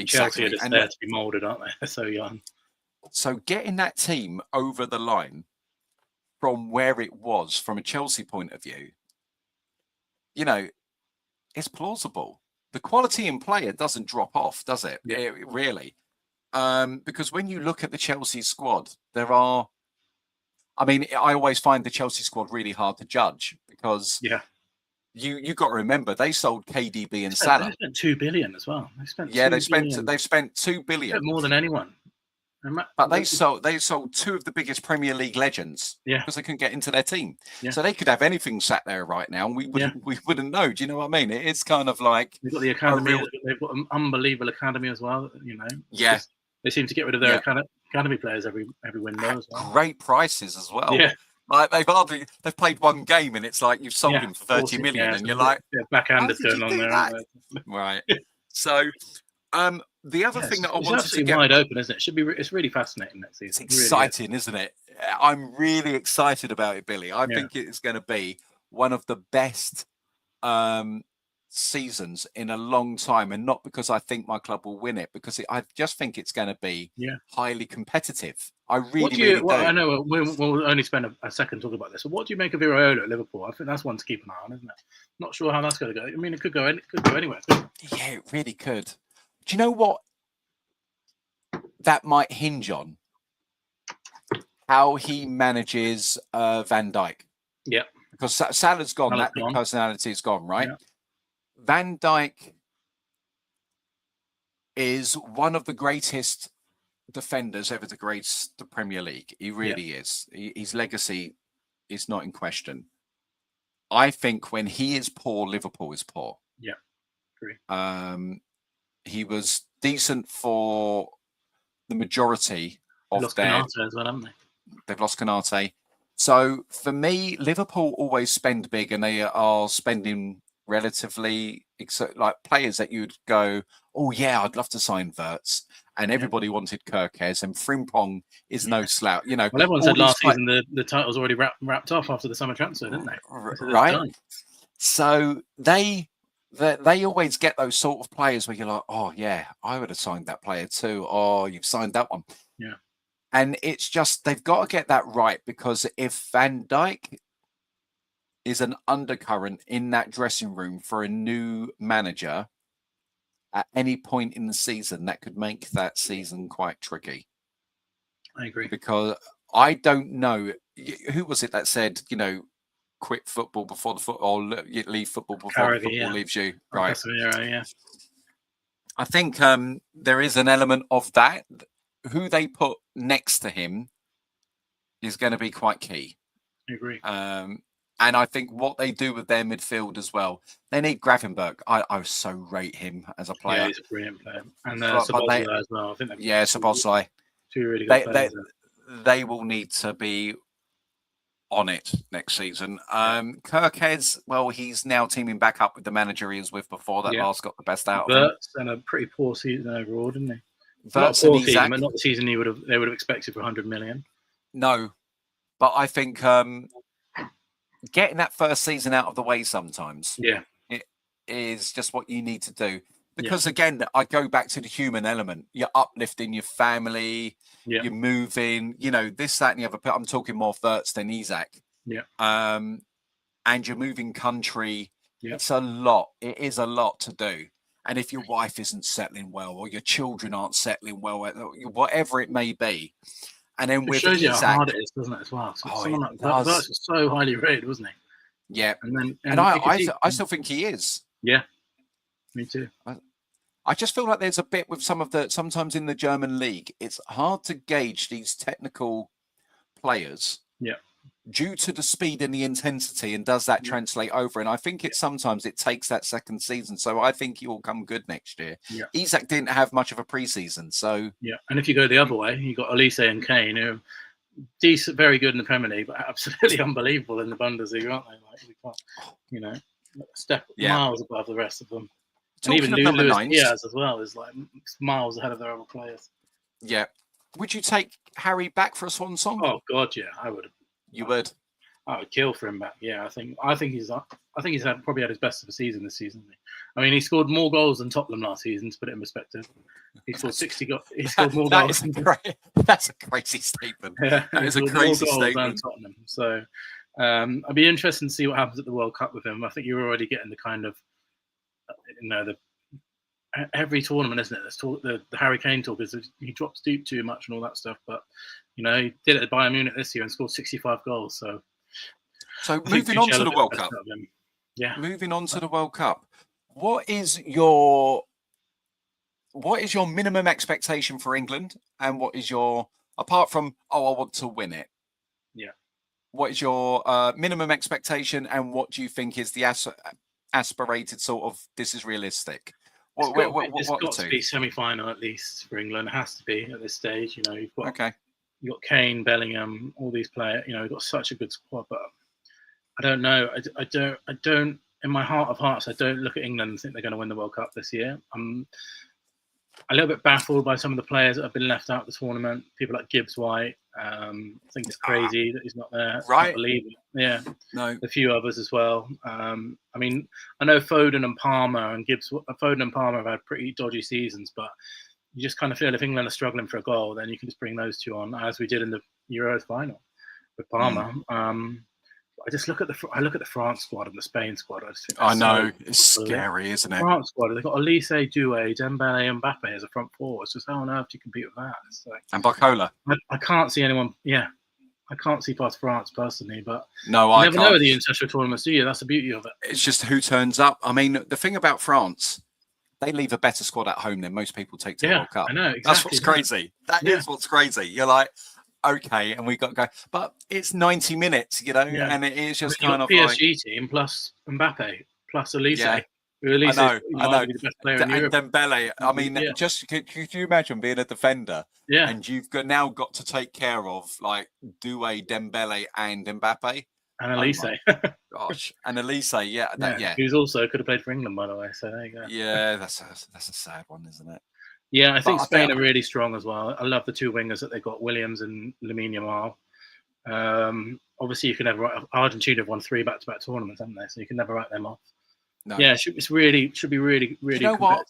Chelsea are just there to be moulded, aren't they? They're so young. So getting that team over the line from where it was, from a Chelsea point of view, you know, it's plausible. The quality in player doesn't drop off, does it? It really. Because when you look at the Chelsea squad, I always find the Chelsea squad really hard to judge, because you got to remember they sold KDB and Salah. They spent 2 billion as well. They've spent 2 billion, more than anyone. But they sold 2 of the biggest Premier League legends because they couldn't get into their team. So they could have anything sat there right now, and we wouldn't know. Do you know what I mean? It's kind of like they've got the academy. They've got an unbelievable academy as well. You know, they seem to get rid of their academy players every window as well. Great prices as well. Yeah. Like they've played 1 game and it's like you've sold him for 30 million, and you're like, backhanded turn on there, right? So the other thing that I wanted to get wide open, isn't it? It's really fascinating next season. It's exciting, really, isn't it? I'm really excited about it, Billy. I think it's going to be one of the best seasons in a long time, and not because I think my club will win it, because I just think it's going to be highly competitive. I really do. I know we'll only spend a second talking about this. So what do you make of Iraola at Liverpool? I think that's one to keep an eye on, isn't it? Not sure how that's going to go. I mean, it could go anywhere. Yeah, it really could. Do you know what that might hinge on? How he manages Van Dijk. Yeah. Because Salah's gone, that big personality is gone, right? Yeah. Van Dijk is one of the greatest defenders ever to grace the Premier League. He really is. His legacy is not in question. I think when he is poor, Liverpool is poor. Yeah, agree. He was decent for the majority of their... Lost Konate as well, haven't they? They've lost Konate. So for me, Liverpool always spend big, and they are spending relatively like players that you'd go, oh yeah, I'd love to sign Wirtz, and everybody wanted Kirkes, and Frimpong is no slouch. You know, well, everyone said last season the title's already wrapped off after the summer transfer, didn't they? Right. So they always get those sort of players where you're like, oh yeah, I would have signed that player too. Oh, you've signed that one. Yeah. And it's just, they've got to get that right, because if Van Dijk is an undercurrent in that dressing room for a new manager at any point in the season, that could make that season quite tricky. I agree. Because I don't know, who was it that said, you know, quit football before the football, you leave football before Carragher, the football leaves you. Right. Yeah. I think there is an element of that. Who they put next to him is going to be quite key. I agree. And I think what they do with their midfield as well, they need Gravenberch. I so rate him as a player. Yeah, he's a brilliant player. And Szoboszlai as well. I think Szoboszlai. Two really good players. They will need to be on it next season. Kirkhead's, well, he's now teaming back up with the manager he was with before. That last got the best out of him. And a pretty poor season overall, didn't he? Not poor season, but not the season they would have expected for 100 million. No, but I think getting that first season out of the way sometimes, it is just what you need to do. Because again, I go back to the human element. You're uplifting your family, you're moving, this, that, and the other. I'm talking more Wirtz than Isak. Yeah. And you're moving country. Yeah. It's a lot. It is a lot to do. And if your wife isn't settling well, or your children aren't settling well, whatever it may be, and then with shows you Isak, how hard it is, doesn't it, as well? Someone like that was so highly rated, wasn't he? Yeah. And I still think he is. Yeah. Me too. I just feel like there's a bit with sometimes in the German league, it's hard to gauge these technical players due to the speed and the intensity, and does that translate over? And I think sometimes it takes that second season. So I think he will come good next year. Yeah. Isak didn't have much of a preseason, so and if you go the other way, you got Elise and Kane, who are decent, very good in the Premier League, but absolutely unbelievable in the Bundesliga, aren't they? Like, we can't, step miles above the rest of them. And even Luis Diaz as well is like miles ahead of their other players. Yeah. Would you take Harry back for a swan song? Oh God, yeah, I would. You would. I would kill for him back. Yeah, I think he's probably had his best of a season this season. I mean, he scored more goals than Tottenham last season. To put it in perspective, he scored 60 goals. He scored more goals. That's a crazy statement. Yeah, that is a crazy statement. Than Tottenham. So, I'd be interested to see what happens at the World Cup with him. I think you're already getting the kind of, every tournament, isn't it? The Harry Kane talk is he drops deep too much and all that stuff. But he did it at Bayern Munich this year and scored 65 goals. So moving on to the World Cup. Yeah. Moving on to the World Cup. What is your minimum expectation for England, and what is your, apart from I want to win it? Yeah. What is your minimum expectation, and what do you think is the aspirated sort of, this is realistic? It's got to be semi-final at least for England. It has to be at this stage. You've got Kane, Bellingham, all these players. You've got such a good squad, but I don't know. I don't. In my heart of hearts, I don't look at England and think they're going to win the World Cup this year. I'm a little bit baffled by some of the players that have been left out of the tournament. People like Gibbs White. I think it's crazy that he's not there. Right. I can't believe it. Yeah. No. A few others as well. I mean, I know Foden and Palmer have had pretty dodgy seasons, but you just kind of feel if England are struggling for a goal, then you can just bring those two on, as we did in the Euros final with Palmer. I just look at the France squad and the Spain squad. I know it's scary, isn't it? France squad. They've got Elise, Doué, Dembele, and Mbappe as a front four. It's just how on earth do you compete with that? It's like, and Barcola. I can't see anyone. Yeah, I can't see past France personally, but no, I never know with the international tournaments, do you? That's the beauty of it. It's just who turns up. I mean, the thing about France, they leave a better squad at home than most people take to the World Cup. I know, exactly. That's what's crazy. That is what's crazy. You're like, okay, and we got to go, but it's 90 minutes, and it is just kind of PSG team plus Mbappe plus Elise. I know. The best player in Europe. And Dembele. I mean, just could you imagine being a defender? Yeah. And you've now got to take care of like Doué, Dembele, and Mbappe. And Elise. Gosh, and Elise, who's also could have played for England, by the way. So there you go. Yeah, that's a sad one, isn't it? Yeah, I think Spain are really strong as well. I love the two wingers that they've got, Williams and Lamine Yamal. Obviously, you can never write. Argentina have won 3 back-to-back tournaments, haven't they? So you can never write them off. No. Yeah, should be really competitive. You know what?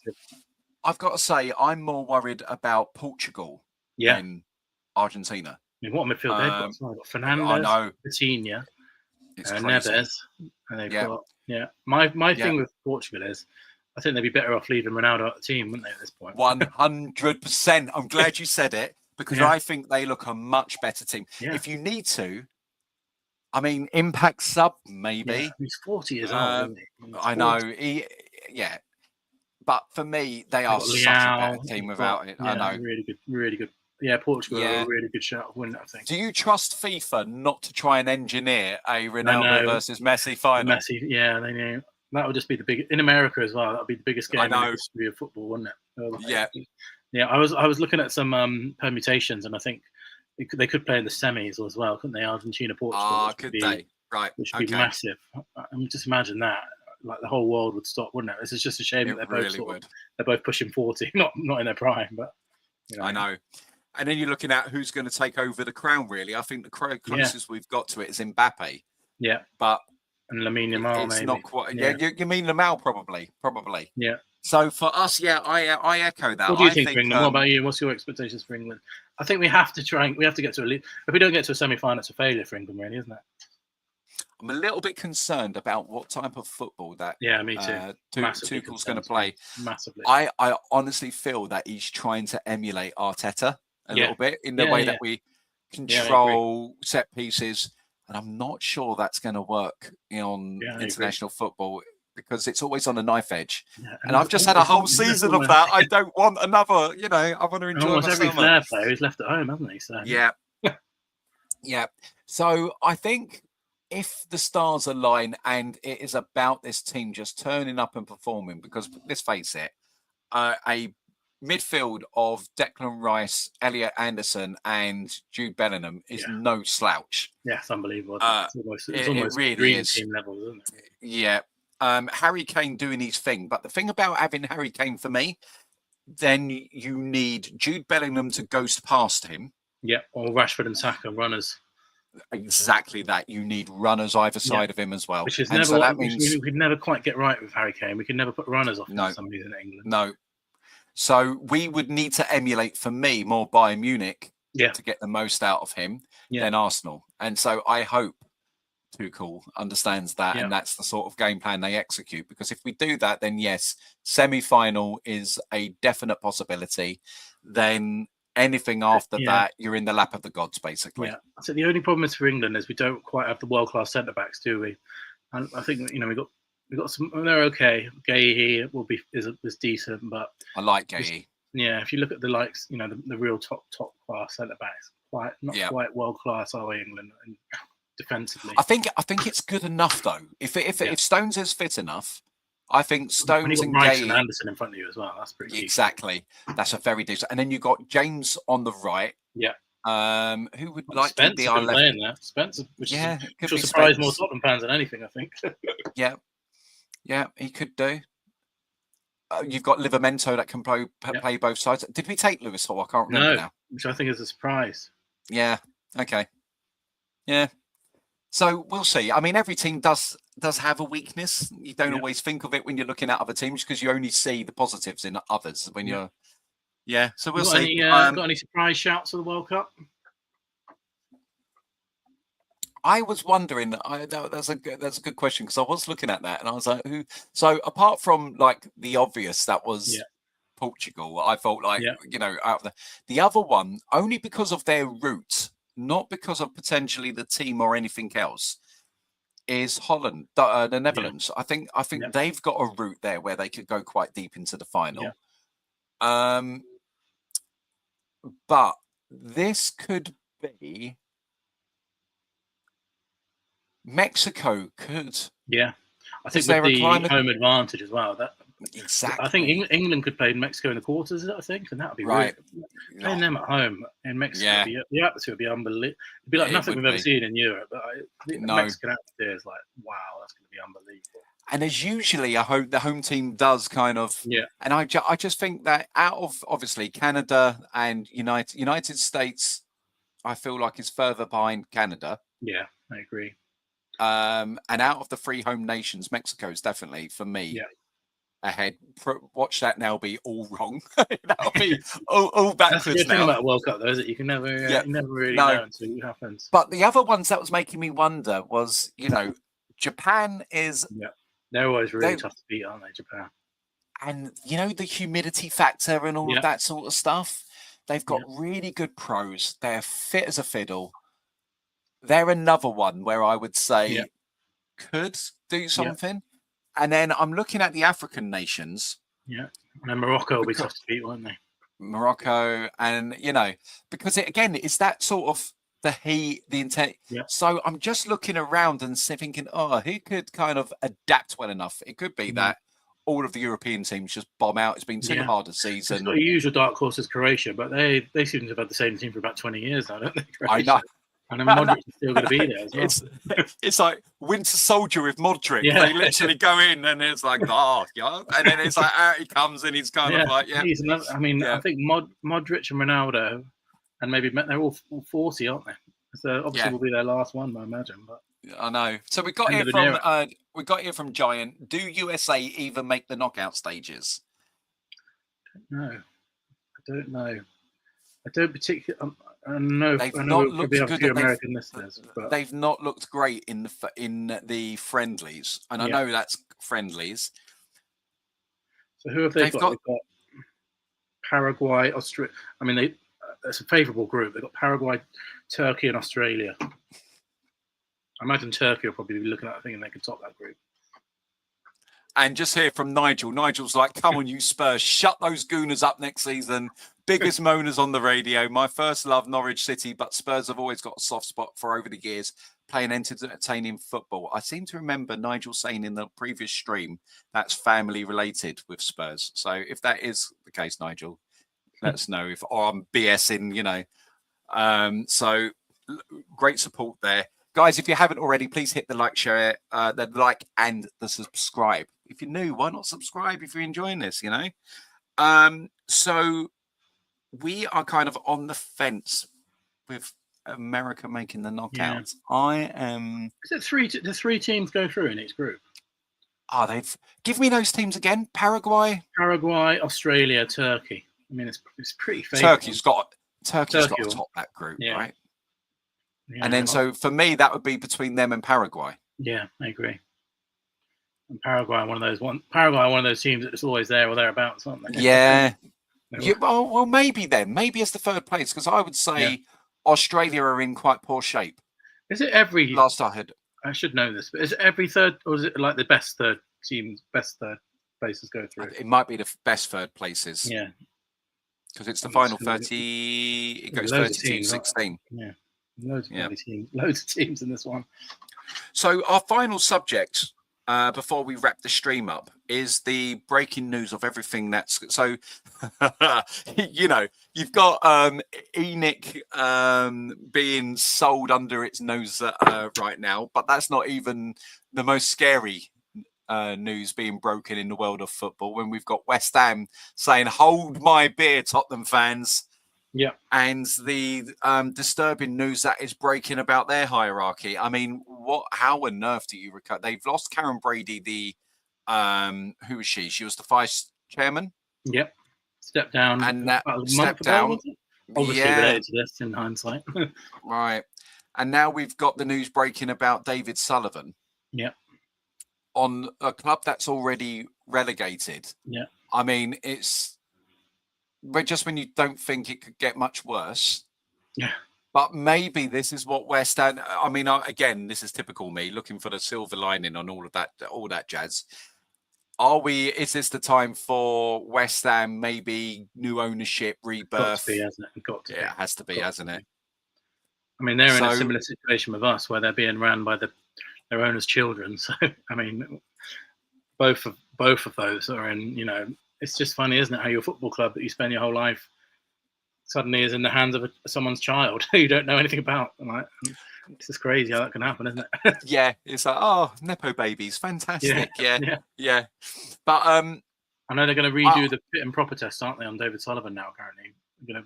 I've got to say, I'm more worried about Portugal than Argentina. I mean, what a midfield they've got. So they've got Fernandes, Coutinho, Neves, and they've got My thing with Portugal is, I think they'd be better off leaving Ronaldo at the team, wouldn't they, at this point? 100%. I'm glad you said it, because I think they look a much better team. If you need to, I mean, impact sub Yeah, maybe. he's 40 years old, isn't he? He's I 40. know. Yeah. But for me, they They've are got such a better Leao. team They've got, without it. I yeah, know. really good, really good. Yeah, Portugal are a Yeah. really good shout of winning, I think. Do you trust FIFA not to try and engineer a Ronaldo know. versus Messi final? Messi, yeah, they knew. That would just be the big in America as well. That would be the biggest game in the history of football, wouldn't it? Yeah. Yeah. I was looking at some permutations, and I think they could play in the semis as well, couldn't they? Argentina, Portugal. Could they? Right. Which would be massive. I mean, just imagine that. Like the whole world would stop, wouldn't it? This is just a shame that they're both they're both pushing 40, not in their prime, but I know. And then you're looking at who's going to take over the crown. Really, I think the closest we've got to it is Mbappe. Yeah, but and Lamine Yamal, it's maybe. not quite. Yeah, you mean Yamal probably. Yeah. So for us, I echo that. What do you think for England? What about you? What's your expectations for England? I think we have to get to if we don't get to a semi-final, it's a failure for England, really, isn't it? I'm a little bit concerned about what type of football that me too. Tuchel's going to play. Massively. I honestly feel that he's trying to emulate Arteta a little bit in the way that we control set pieces, and I'm not sure that's going to work on international football because it's always on a knife edge. Yeah, and I've just had a whole season of that. I don't want another. I want to enjoy almost my every summer. Flair player is left at home, hasn't he? So yeah. So I think if the stars align and it is about this team just turning up and performing, because let's face it, a midfield of Declan Rice, Elliot Anderson, and Jude Bellingham is no slouch. Yeah, it's unbelievable. It's almost really dream is. team level, isn't it? Yeah. Harry Kane doing his thing. But the thing about having Harry Kane for me, then you need Jude Bellingham to ghost past him. Yeah, or Rashford and Saka runners. Exactly that. You need runners either side of him as well. Which is we could never quite get right with Harry Kane. We could never put runners off for some reason in England. No. So we would need to emulate, for me, more Bayern Munich to get the most out of him than Arsenal. And so I hope Tuchel understands that and that's the sort of game plan they execute. Because if we do that, then yes, semi-final is a definite possibility. Then anything after that, you're in the lap of the gods, basically. Yeah. So the only problem is for England is we don't quite have the world-class centre-backs, do we? And I think, we got some. They're okay. Gay is decent, but I like Gay. Yeah, if you look at the likes, the real top class centre backs, quite world class, are we, England, and defensively? I think it's good enough though. If Stones is fit enough, I think Stones and Rice Gay and Anderson in front of you as well. That's pretty exactly. That's a very decent. And then you got James on the right. Yeah. Who would like Spence to be our left? Playing there. Spencer, which will surprise more Tottenham fans than anything, I think. Yeah, he could do. You've got Livramento that can play both sides. Did we take Lewis Hall? I can't remember now. Which I think is a surprise. Yeah. Okay. Yeah. So we'll see. I mean, every team does have a weakness. You don't always think of it when you're looking at other teams because you only see the positives in others when you're. Yeah. So we'll see. Got any surprise shouts for the World Cup? I was wondering. That's a good question because I was looking at that and I was like, who? So apart from like the obvious, that was Portugal. I felt like out of the other one only because of their route, not because of potentially the team or anything else. Is Holland, the Netherlands? I think they've got a route there where they could go quite deep into the final. But this could be. Mexico could. Yeah. I think with the home advantage as well. Exactly. I think England could play in Mexico in the quarters, I think, and that would be right. Playing them at home in Mexico, the atmosphere would be unbelievable. It'd be like nothing we've ever seen in Europe. But the Mexican atmosphere is like, wow, that's going to be unbelievable. And as usually, I hope the home team does kind of. Yeah. And I just think that out of obviously Canada and United States, I feel like is further behind Canada. Yeah, I agree. And out of the three home nations, Mexico is definitely for me ahead. Watch that now be all wrong. That'll be all backwards. That's the thing about World Cup, though, is it? You can never, really know until it happens. But the other ones that was making me wonder was, Japan is. Yeah, they're always really tough to beat, aren't they, Japan? And the humidity factor and all of that sort of stuff. They've got really good pros. They're fit as a fiddle. they're another one where I would say Yeah. could do something. And then I'm looking at the African nations. Yeah. And then Morocco will be Because- tough to beat, won't they? Morocco, and because it's that sort of the heat, the intent. Yeah. So I'm just looking around and thinking, who could kind of adapt well enough? It could be that all of the European teams just bomb out. It's been too hard a season. It's got a usual dark horse is Croatia, but they seem to have had the same team for about 20 years now, don't they? I know. And then Modric is still going to be there as well. It's like Winter Soldier with Modric. Yeah. They literally go in and it's like, and then it's like out he comes and he's kind of like, He's another, I think Modric and Ronaldo, and maybe they're all 40, aren't they? So obviously will be their last one, I imagine. But I know. So we got here from Giant. Do USA even make the knockout stages? No, I don't know. I don't particularly. I know looked we have a good. few American listeners, but they've not looked great in the friendlies, and I know that's friendlies. So who have they got? They've got Paraguay, Australia. I mean, it's a favourable group. They've got Paraguay, Turkey, and Australia. I imagine Turkey will probably be looking at that thing and they could top that group. And just hear from Nigel. Nigel's like, come on, you Spurs, shut those Gooners up next season. Biggest moaners on the radio. My first love, Norwich City, but Spurs have always got a soft spot for over the years playing entertaining football. I seem to remember Nigel saying in the previous stream that's family related with Spurs. So if that is the case, Nigel, let us know or I'm BSing, So great support there. Guys, if you haven't already, please hit the like, share, the like and the subscribe. If you're new, why not subscribe if you're enjoying this, So we are kind of on the fence with America making the knockouts. I am... Is it the three teams go through in each group? Give me those teams again. Paraguay, Australia, Turkey. I mean, it's pretty favorable. Turkey's got to top that group, right? Yeah, and then, so for me, that would be between them and Paraguay. Yeah, I agree. And Paraguay, one of those teams that's always there or thereabouts, aren't they? Yeah. Well, maybe then. Maybe it's the third place, because I would say Australia are in quite poor shape. Is it every... Last I heard... I should know this, but is it every third, or is it like the best third places go through? It might be the best third places. Yeah. Because it's the final 30... It goes 32-16. Yeah. Loads of teams in this one. So our final subject before we wrap the stream up is the breaking news of everything that's so you've got ENIC being sold under its nose right now, but that's not even the most scary news being broken in the world of football when we've got West Ham saying hold my beer, Tottenham fans. Yeah, and the disturbing news that is breaking about their hierarchy. I mean, how on earth do you recover? They've lost Karen Brady. Who was she? She was the vice chairman. Yep, stepped down, and that stepped down. Obviously, related to this in hindsight, right? And now we've got the news breaking about David Sullivan. Yeah, on a club that's already relegated. Yeah, I mean, but just when you don't think it could get much worse. Yeah. But maybe this is what West Ham... I mean, again, this is typical me, looking for the silver lining on all that jazz. Is this the time for West Ham, maybe new ownership, rebirth? Got to be, hasn't it? It has to be, hasn't it? I mean, they're in a similar situation with us, where they're being ran by their owners' children. So, I mean, both of those are in, it's just funny, isn't it, how your football club that you spend your whole life suddenly is in the hands of someone's child who you don't know anything about. It's just crazy how that can happen, isn't it? Yeah, it's like, Nepo babies, fantastic. Yeah. But I know they're going to redo the fit and proper test, aren't they, on David Sullivan now? Apparently, they're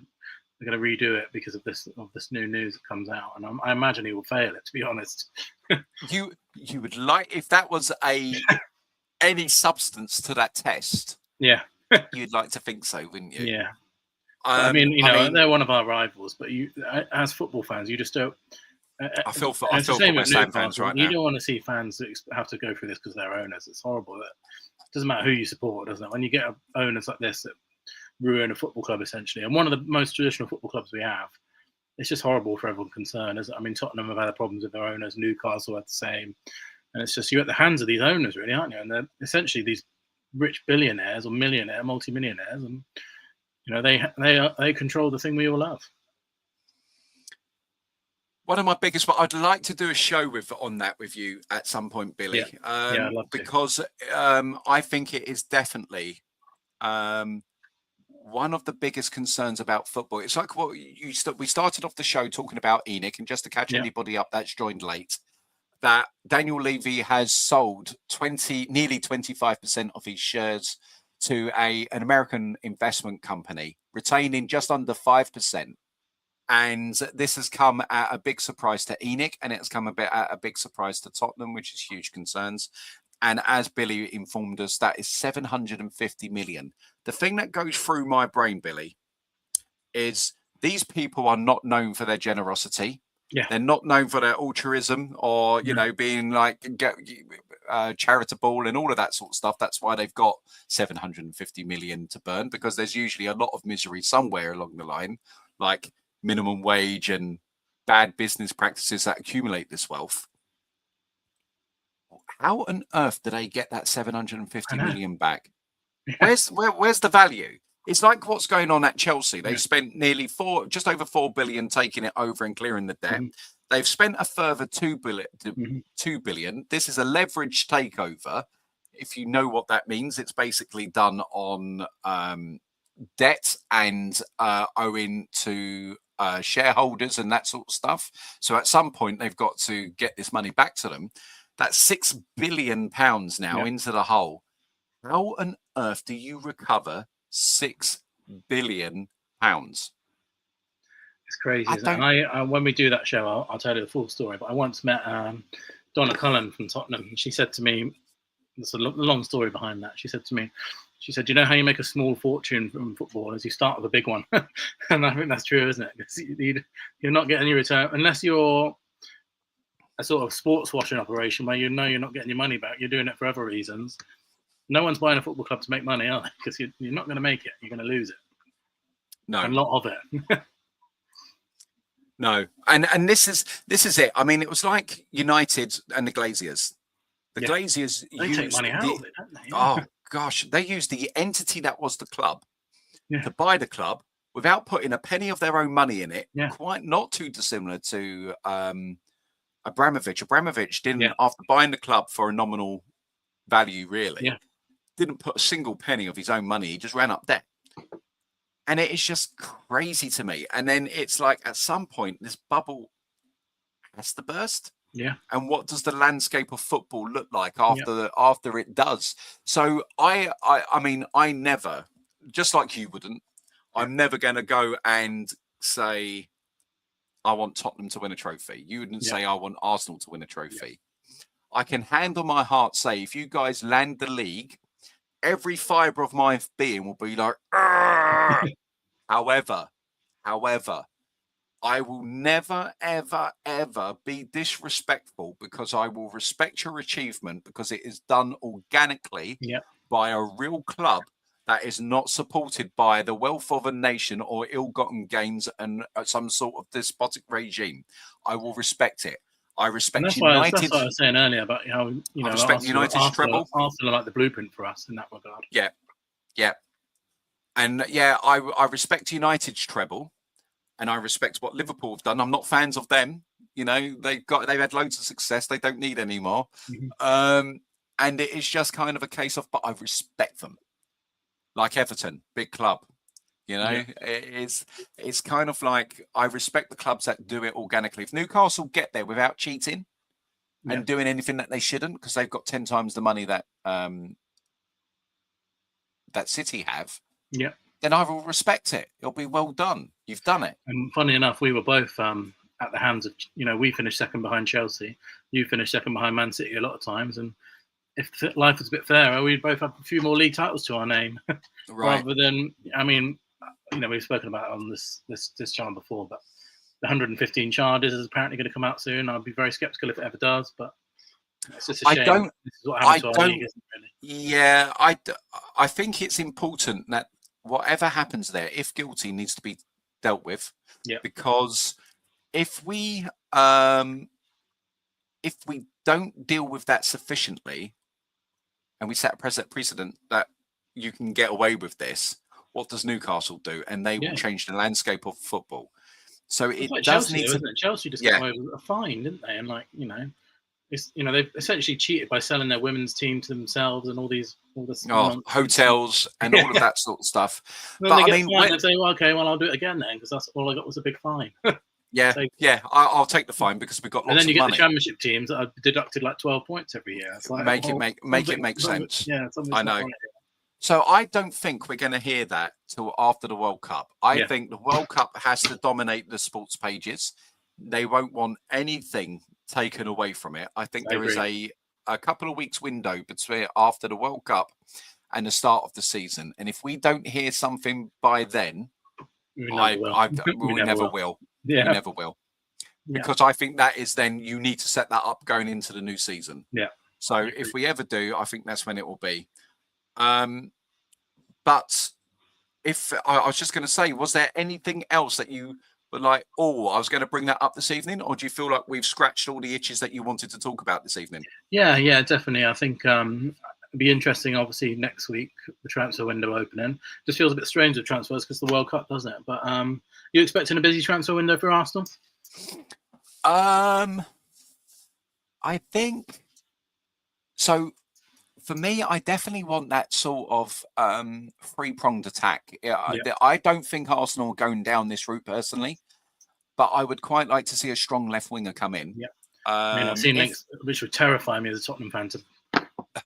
going to redo it because of this new news that comes out, and I imagine he will fail it. To be honest, you would like, if that was any substance to that test. Yeah, you'd like to think so, wouldn't you? Yeah. I mean, they're one of our rivals, but you, as football fans, you just don't. I feel for West Ham fans right now. You don't want to see fans that have to go through this because they're owners. It's horrible. It doesn't matter who you support, doesn't it? When you get owners like this that ruin a football club, essentially, and one of the most traditional football clubs we have, it's just horrible for everyone concerned. I mean, Tottenham have had problems with their owners. Newcastle had the same, and it's just you're at the hands of these owners, really, aren't you? And they're essentially these rich billionaires or multi-millionaires, and they control the thing we all love. One of my biggest, I'd like to do a show on that with you at some point, Billy. I'd love to. Because I think it is definitely one of the biggest concerns about football. It's like what we started off the show talking about ENIC, and just to catch anybody up that's joined late, that Daniel Levy has sold nearly 25% of his shares to an American investment company, retaining just under 5%. And this has come at a big surprise to ENIC, and it's come at a big surprise to Tottenham, which is huge concerns. And as Billy informed us, that is 750 million. The thing that goes through my brain, Billy, is these people are not known for their generosity. Yeah. They're not known for their altruism or, being like charitable and all of that sort of stuff. That's why they've got 750 million to burn, because there's usually a lot of misery somewhere along the line, like minimum wage and bad business practices that accumulate this wealth. How on earth do they get that 750 million back? Yeah. Where's the value? It's like what's going on at Chelsea. They've spent nearly just over 4 billion taking it over and clearing the debt. They've spent a further 2 billion. This is a leveraged takeover. If you know what that means, it's basically done on debt and owing to shareholders and that sort of stuff. So at some point, they've got to get this money back to them. That's £6 billion now into the hole. How on earth do you recover £6 billion? It's crazy. And when we do that show, I'll tell you the full story. But I once met Donna Cullen from Tottenham. And she said to me, there's a long story behind that. She said, you know how you make a small fortune from football is you start with a big one. And I think that's true, isn't it? You're not getting your return unless you're a sort of sports washing operation where you're not getting your money back. You're doing it for other reasons. No one's buying a football club to make money, are they? Because you're not going to make it. You're going to lose it. No. A lot of it. No. And this is it. I mean, it was like United and the Glaziers. The Glaziers take money out of it, don't they? Oh, gosh. They used the entity that was the club to buy the club without putting a penny of their own money in it. Yeah. Quite not too dissimilar to Abramovich. Abramovich didn't, after buying the club for a nominal value, really, didn't put a single penny of his own money. He just ran up debt. And it is just crazy to me. And then it's like at some point, this bubble has to burst. Yeah. And what does the landscape of football look like after it does? So I mean, I never, just like you wouldn't, I'm never going to go and say, I want Tottenham to win a trophy. You wouldn't say I want Arsenal to win a trophy. I can hand on my heart say, if you guys land the league, every fibre of my being will be like, however, I will never, ever, ever be disrespectful, because I will respect your achievement because it is done organically by a real club that is not supported by the wealth of a nation or ill-gotten gains and some sort of despotic regime. I will respect it. I respect United. That's what I was saying earlier about how I respect United's treble. Arsenal are like the blueprint for us in that regard. Yeah. And I respect United's treble, and I respect what Liverpool have done. I'm not fans of them. They've had loads of success. They don't need any more. And it is just kind of a case of, but I respect them. Like Everton, big club. It's kind of like I respect the clubs that do it organically. If Newcastle get there without cheating and doing anything that they shouldn't, because they've got 10 times the money that that City have, then I will respect it. It'll be well done. You've done it. And funny enough, we were both at the hands of, we finished second behind Chelsea. You finished second behind Man City a lot of times, and if life was a bit fairer, we'd both have a few more league titles to our name, rather than. I mean, we've spoken about it on this channel before, but the 115 charges is apparently going to come out soon. I'd be very skeptical if it ever does, but it's just a shame. This is what happens to our league, isn't it, really? Yeah, I think it's important that whatever happens there, if guilty, needs to be dealt with, because if we don't deal with that sufficiently, and we set a precedent that you can get away with this, what does Newcastle do? And they will change the landscape of football. So It's it like does Chelsea, need to. isn't it? Chelsea just Yeah. got away with a fine, didn't they? And like, it's they've essentially cheated by selling their women's team to themselves and all this hotels and all of that sort of stuff. Then But they I get mean, fined and say, well, okay, well, I'll do it again then, because that's all I got was a big fine. yeah, I'll take the fine because we've got lots and then you of get money. the championship teams that are deducted like 12 points every year. It's like, make it make sense. Yeah, I know. So I don't think we're going to hear that till after the World Cup. I think the World Cup has to dominate the sports pages. They won't want anything taken away from it. I think there is a couple of weeks window between after the World Cup and the start of the season. And if we don't hear something by then, we never will. Yeah. We never will. Because I think that is then you need to set that up going into the new season. Yeah. So if we ever do, I think that's when it will be. But if I was just going to say, was there anything else that you were like, oh, I was going to bring that up this evening? Or do you feel like we've scratched all the itches that you wanted to talk about this evening? Yeah, definitely. I think it'd be interesting, obviously, next week, the transfer window opening. Just feels a bit strange with transfers because the World Cup, doesn't it? But you expecting a busy transfer window for Arsenal? I think so. For me, I definitely want that sort of three-pronged attack. I don't think Arsenal are going down this route personally, but I would quite like to see a strong left winger come in. Yeah, I've seen links which would terrify me as a Tottenham fan to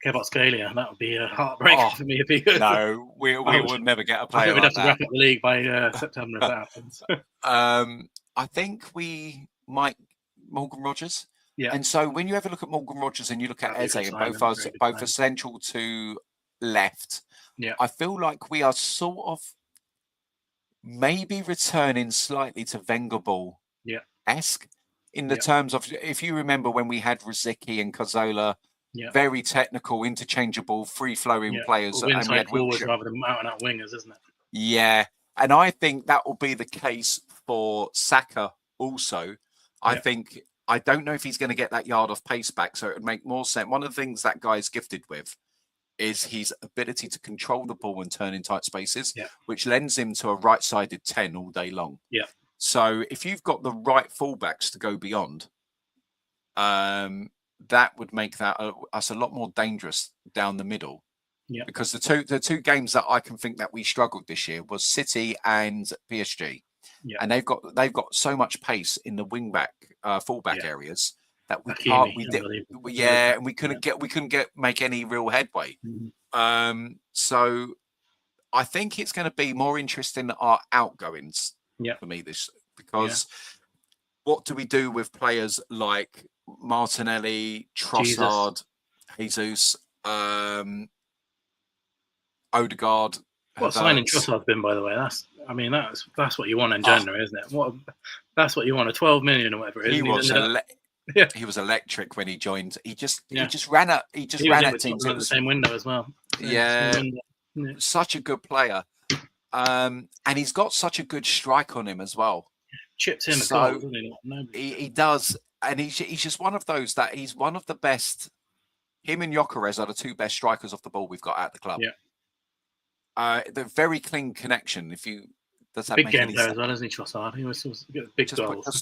Kvaratskhelia. That would be a heartbreaker for me. No, we would never get a player. I think we'd have to wrap up the league by September if that happens. I think we might Morgan Rogers. Yeah. And so when you ever look at Morgan Rogers and you look at Eze, and both are central to left, I feel like we are sort of maybe returning slightly to Wenger ball-esque in the terms of, if you remember when we had Rosicky and Cazorla, very technical, interchangeable, free-flowing players. And we had forwards rather than out-and-out wingers, isn't it? Yeah. And I think that will be the case for Saka also. I don't know if he's going to get that yard of pace back, so it would make more sense. One of the things that guy's gifted with is his ability to control the ball and turn in tight spaces, which lends him to a right-sided 10 all day long. Yeah. So if you've got the right fullbacks to go beyond, that would make us a lot more dangerous down the middle. Yeah. Because the two games that I can think that we struggled this year was City and PSG. Yeah. And they've got so much pace in the wing-back, full-back areas that we can't. And we couldn't make any real headway. Mm-hmm. So I think it's going to be more interesting our outgoings for me because what do we do with players like Martinelli, Trossard, Jesus, Odegaard? What signing Trossard's been, by the way? That's what you want in January, isn't it? That's what you want, a 12 million or whatever it is. He was electric when he joined. He just ran at teams at the same window as well. Such a good player, and he's got such a good strike on him as well. Chipped him a goal, doesn't he? He does, and he's just one of those that he's one of the best. Him and Gyökeres are the two best strikers off the ball we've got at the club. Yeah. The very clean connection. Does that big make game any player sense? as well, isn't he, Trossard? He was big goals.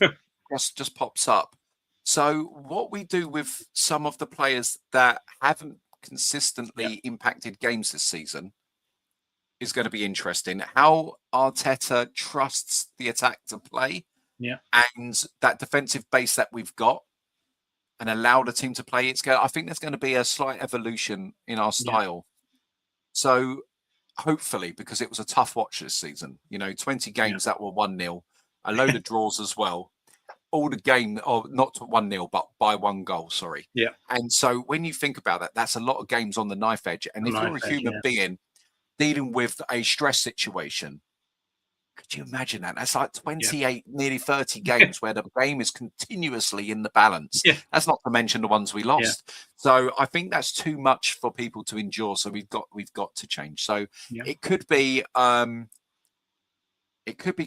just pops up. So what we do with some of the players that haven't consistently impacted games this season is going to be interesting. How Arteta trusts the attack to play, and that defensive base that we've got, and allow the team to play. I think there's going to be a slight evolution in our style. So hopefully, because it was a tough watch this season, 20 games that were 1-0, a load of draws as well. All the game, or not 1-0, but by 1 goal, sorry. Yeah. And so when you think about that, that's a lot of games on the knife edge. And if you're a human being dealing with a stress situation, could you imagine that? That's like 28, nearly 30 games where the game is continuously in the balance. Yeah. That's not to mention the ones we lost. Yeah. So I think that's too much for people to endure. So we've got to change. So it could be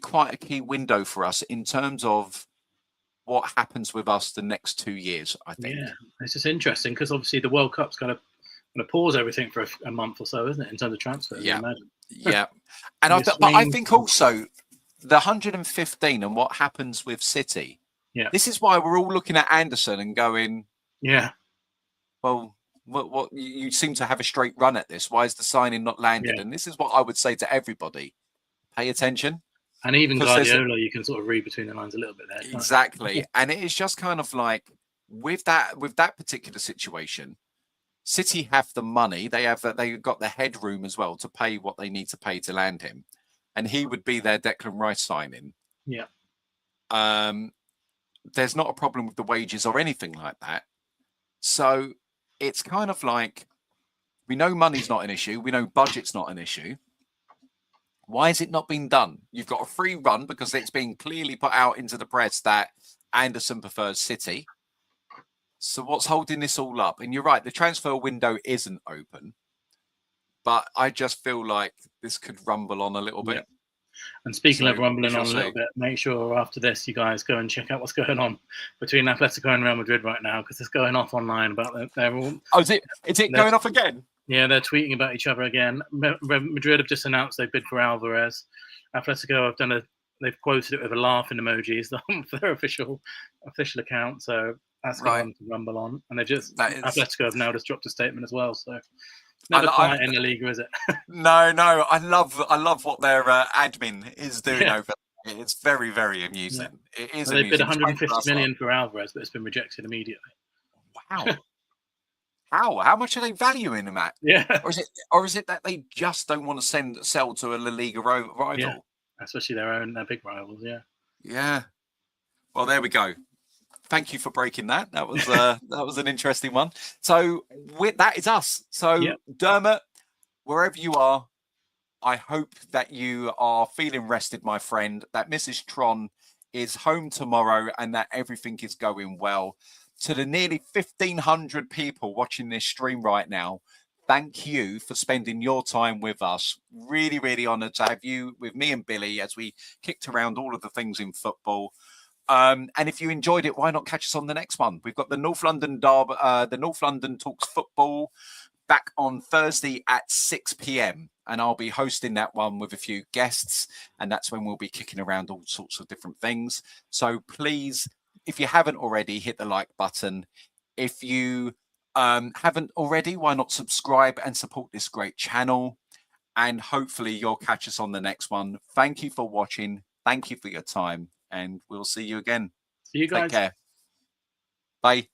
quite a key window for us in terms of what happens with us the next 2 years, I think. Yeah, it's just interesting because obviously the World Cup's going to pause everything for a month or so, isn't it, in terms of transfers? Yeah. I imagine. Yeah. And but I think also the 115 and what happens with City. Yeah. This is why we're all looking at Anderson and going, yeah, well, what you seem to have a straight run at this. Why is the signing not landed? Yeah. And this is what I would say to everybody: pay attention. and even Because there's Guardiola, you can sort of read between the lines a little bit there. can't you? Exactly. And it is just kind of like with that particular situation, City have the money. They've got the headroom as well to pay what they need to pay to land him, and he would be their Declan Rice signing. Yeah. There's not a problem with the wages or anything like that. So it's kind of like we know money's not an issue. We know budget's not an issue. Why has it not been done? You've got a free run because it's been clearly put out into the press that Anderson prefers City. So what's holding this all up? And you're right, the transfer window isn't open. But I just feel like this could rumble on a little bit. And speaking So of rumbling we shall on a little see. bit, make sure after this you guys go and check out what's going on between Atletico and Real Madrid right now, because it's going off online about they're all. Oh, is it going off again? Yeah, they're tweeting about each other again. Madrid have just announced they bid for Alvarez. Atletico have they've quoted it with a laughing emojis for their official account. So that's going on to rumble on. And Atletico have now just dropped a statement as well. So never quiet in the Liga, is it? No. I love what their admin is doing over there. It's very, very amusing. Yeah. It is. So they bid 150 million for Alvarez, but it's been rejected immediately. Wow. How much are they valuing him at? Yeah. Or is it that they just don't want to sell to a La Liga rival? Yeah. Especially their big rivals. Yeah. Yeah. Well, there we go. Thank you for breaking that. That was that was an interesting one. So that is us. So Dermot, wherever you are, I hope that you are feeling rested, my friend. That Mrs. Tron is home tomorrow and that everything is going well. To the nearly 1,500 people watching this stream right now, thank you for spending your time with us. Really, really honoured to have you with me and Billy as we kicked around all of the things in football. And if you enjoyed it, why not catch us on the next one? We've got the North London Derby, the North London Talks Football back on Thursday at 6 p.m. And I'll be hosting that one with a few guests. And that's when we'll be kicking around all sorts of different things. So please, if you haven't already, hit the like button. If you haven't already, why not subscribe and support this great channel? And hopefully you'll catch us on the next one. Thank you for watching. Thank you for your time. And we'll see you again. See you guys. Take care. Bye.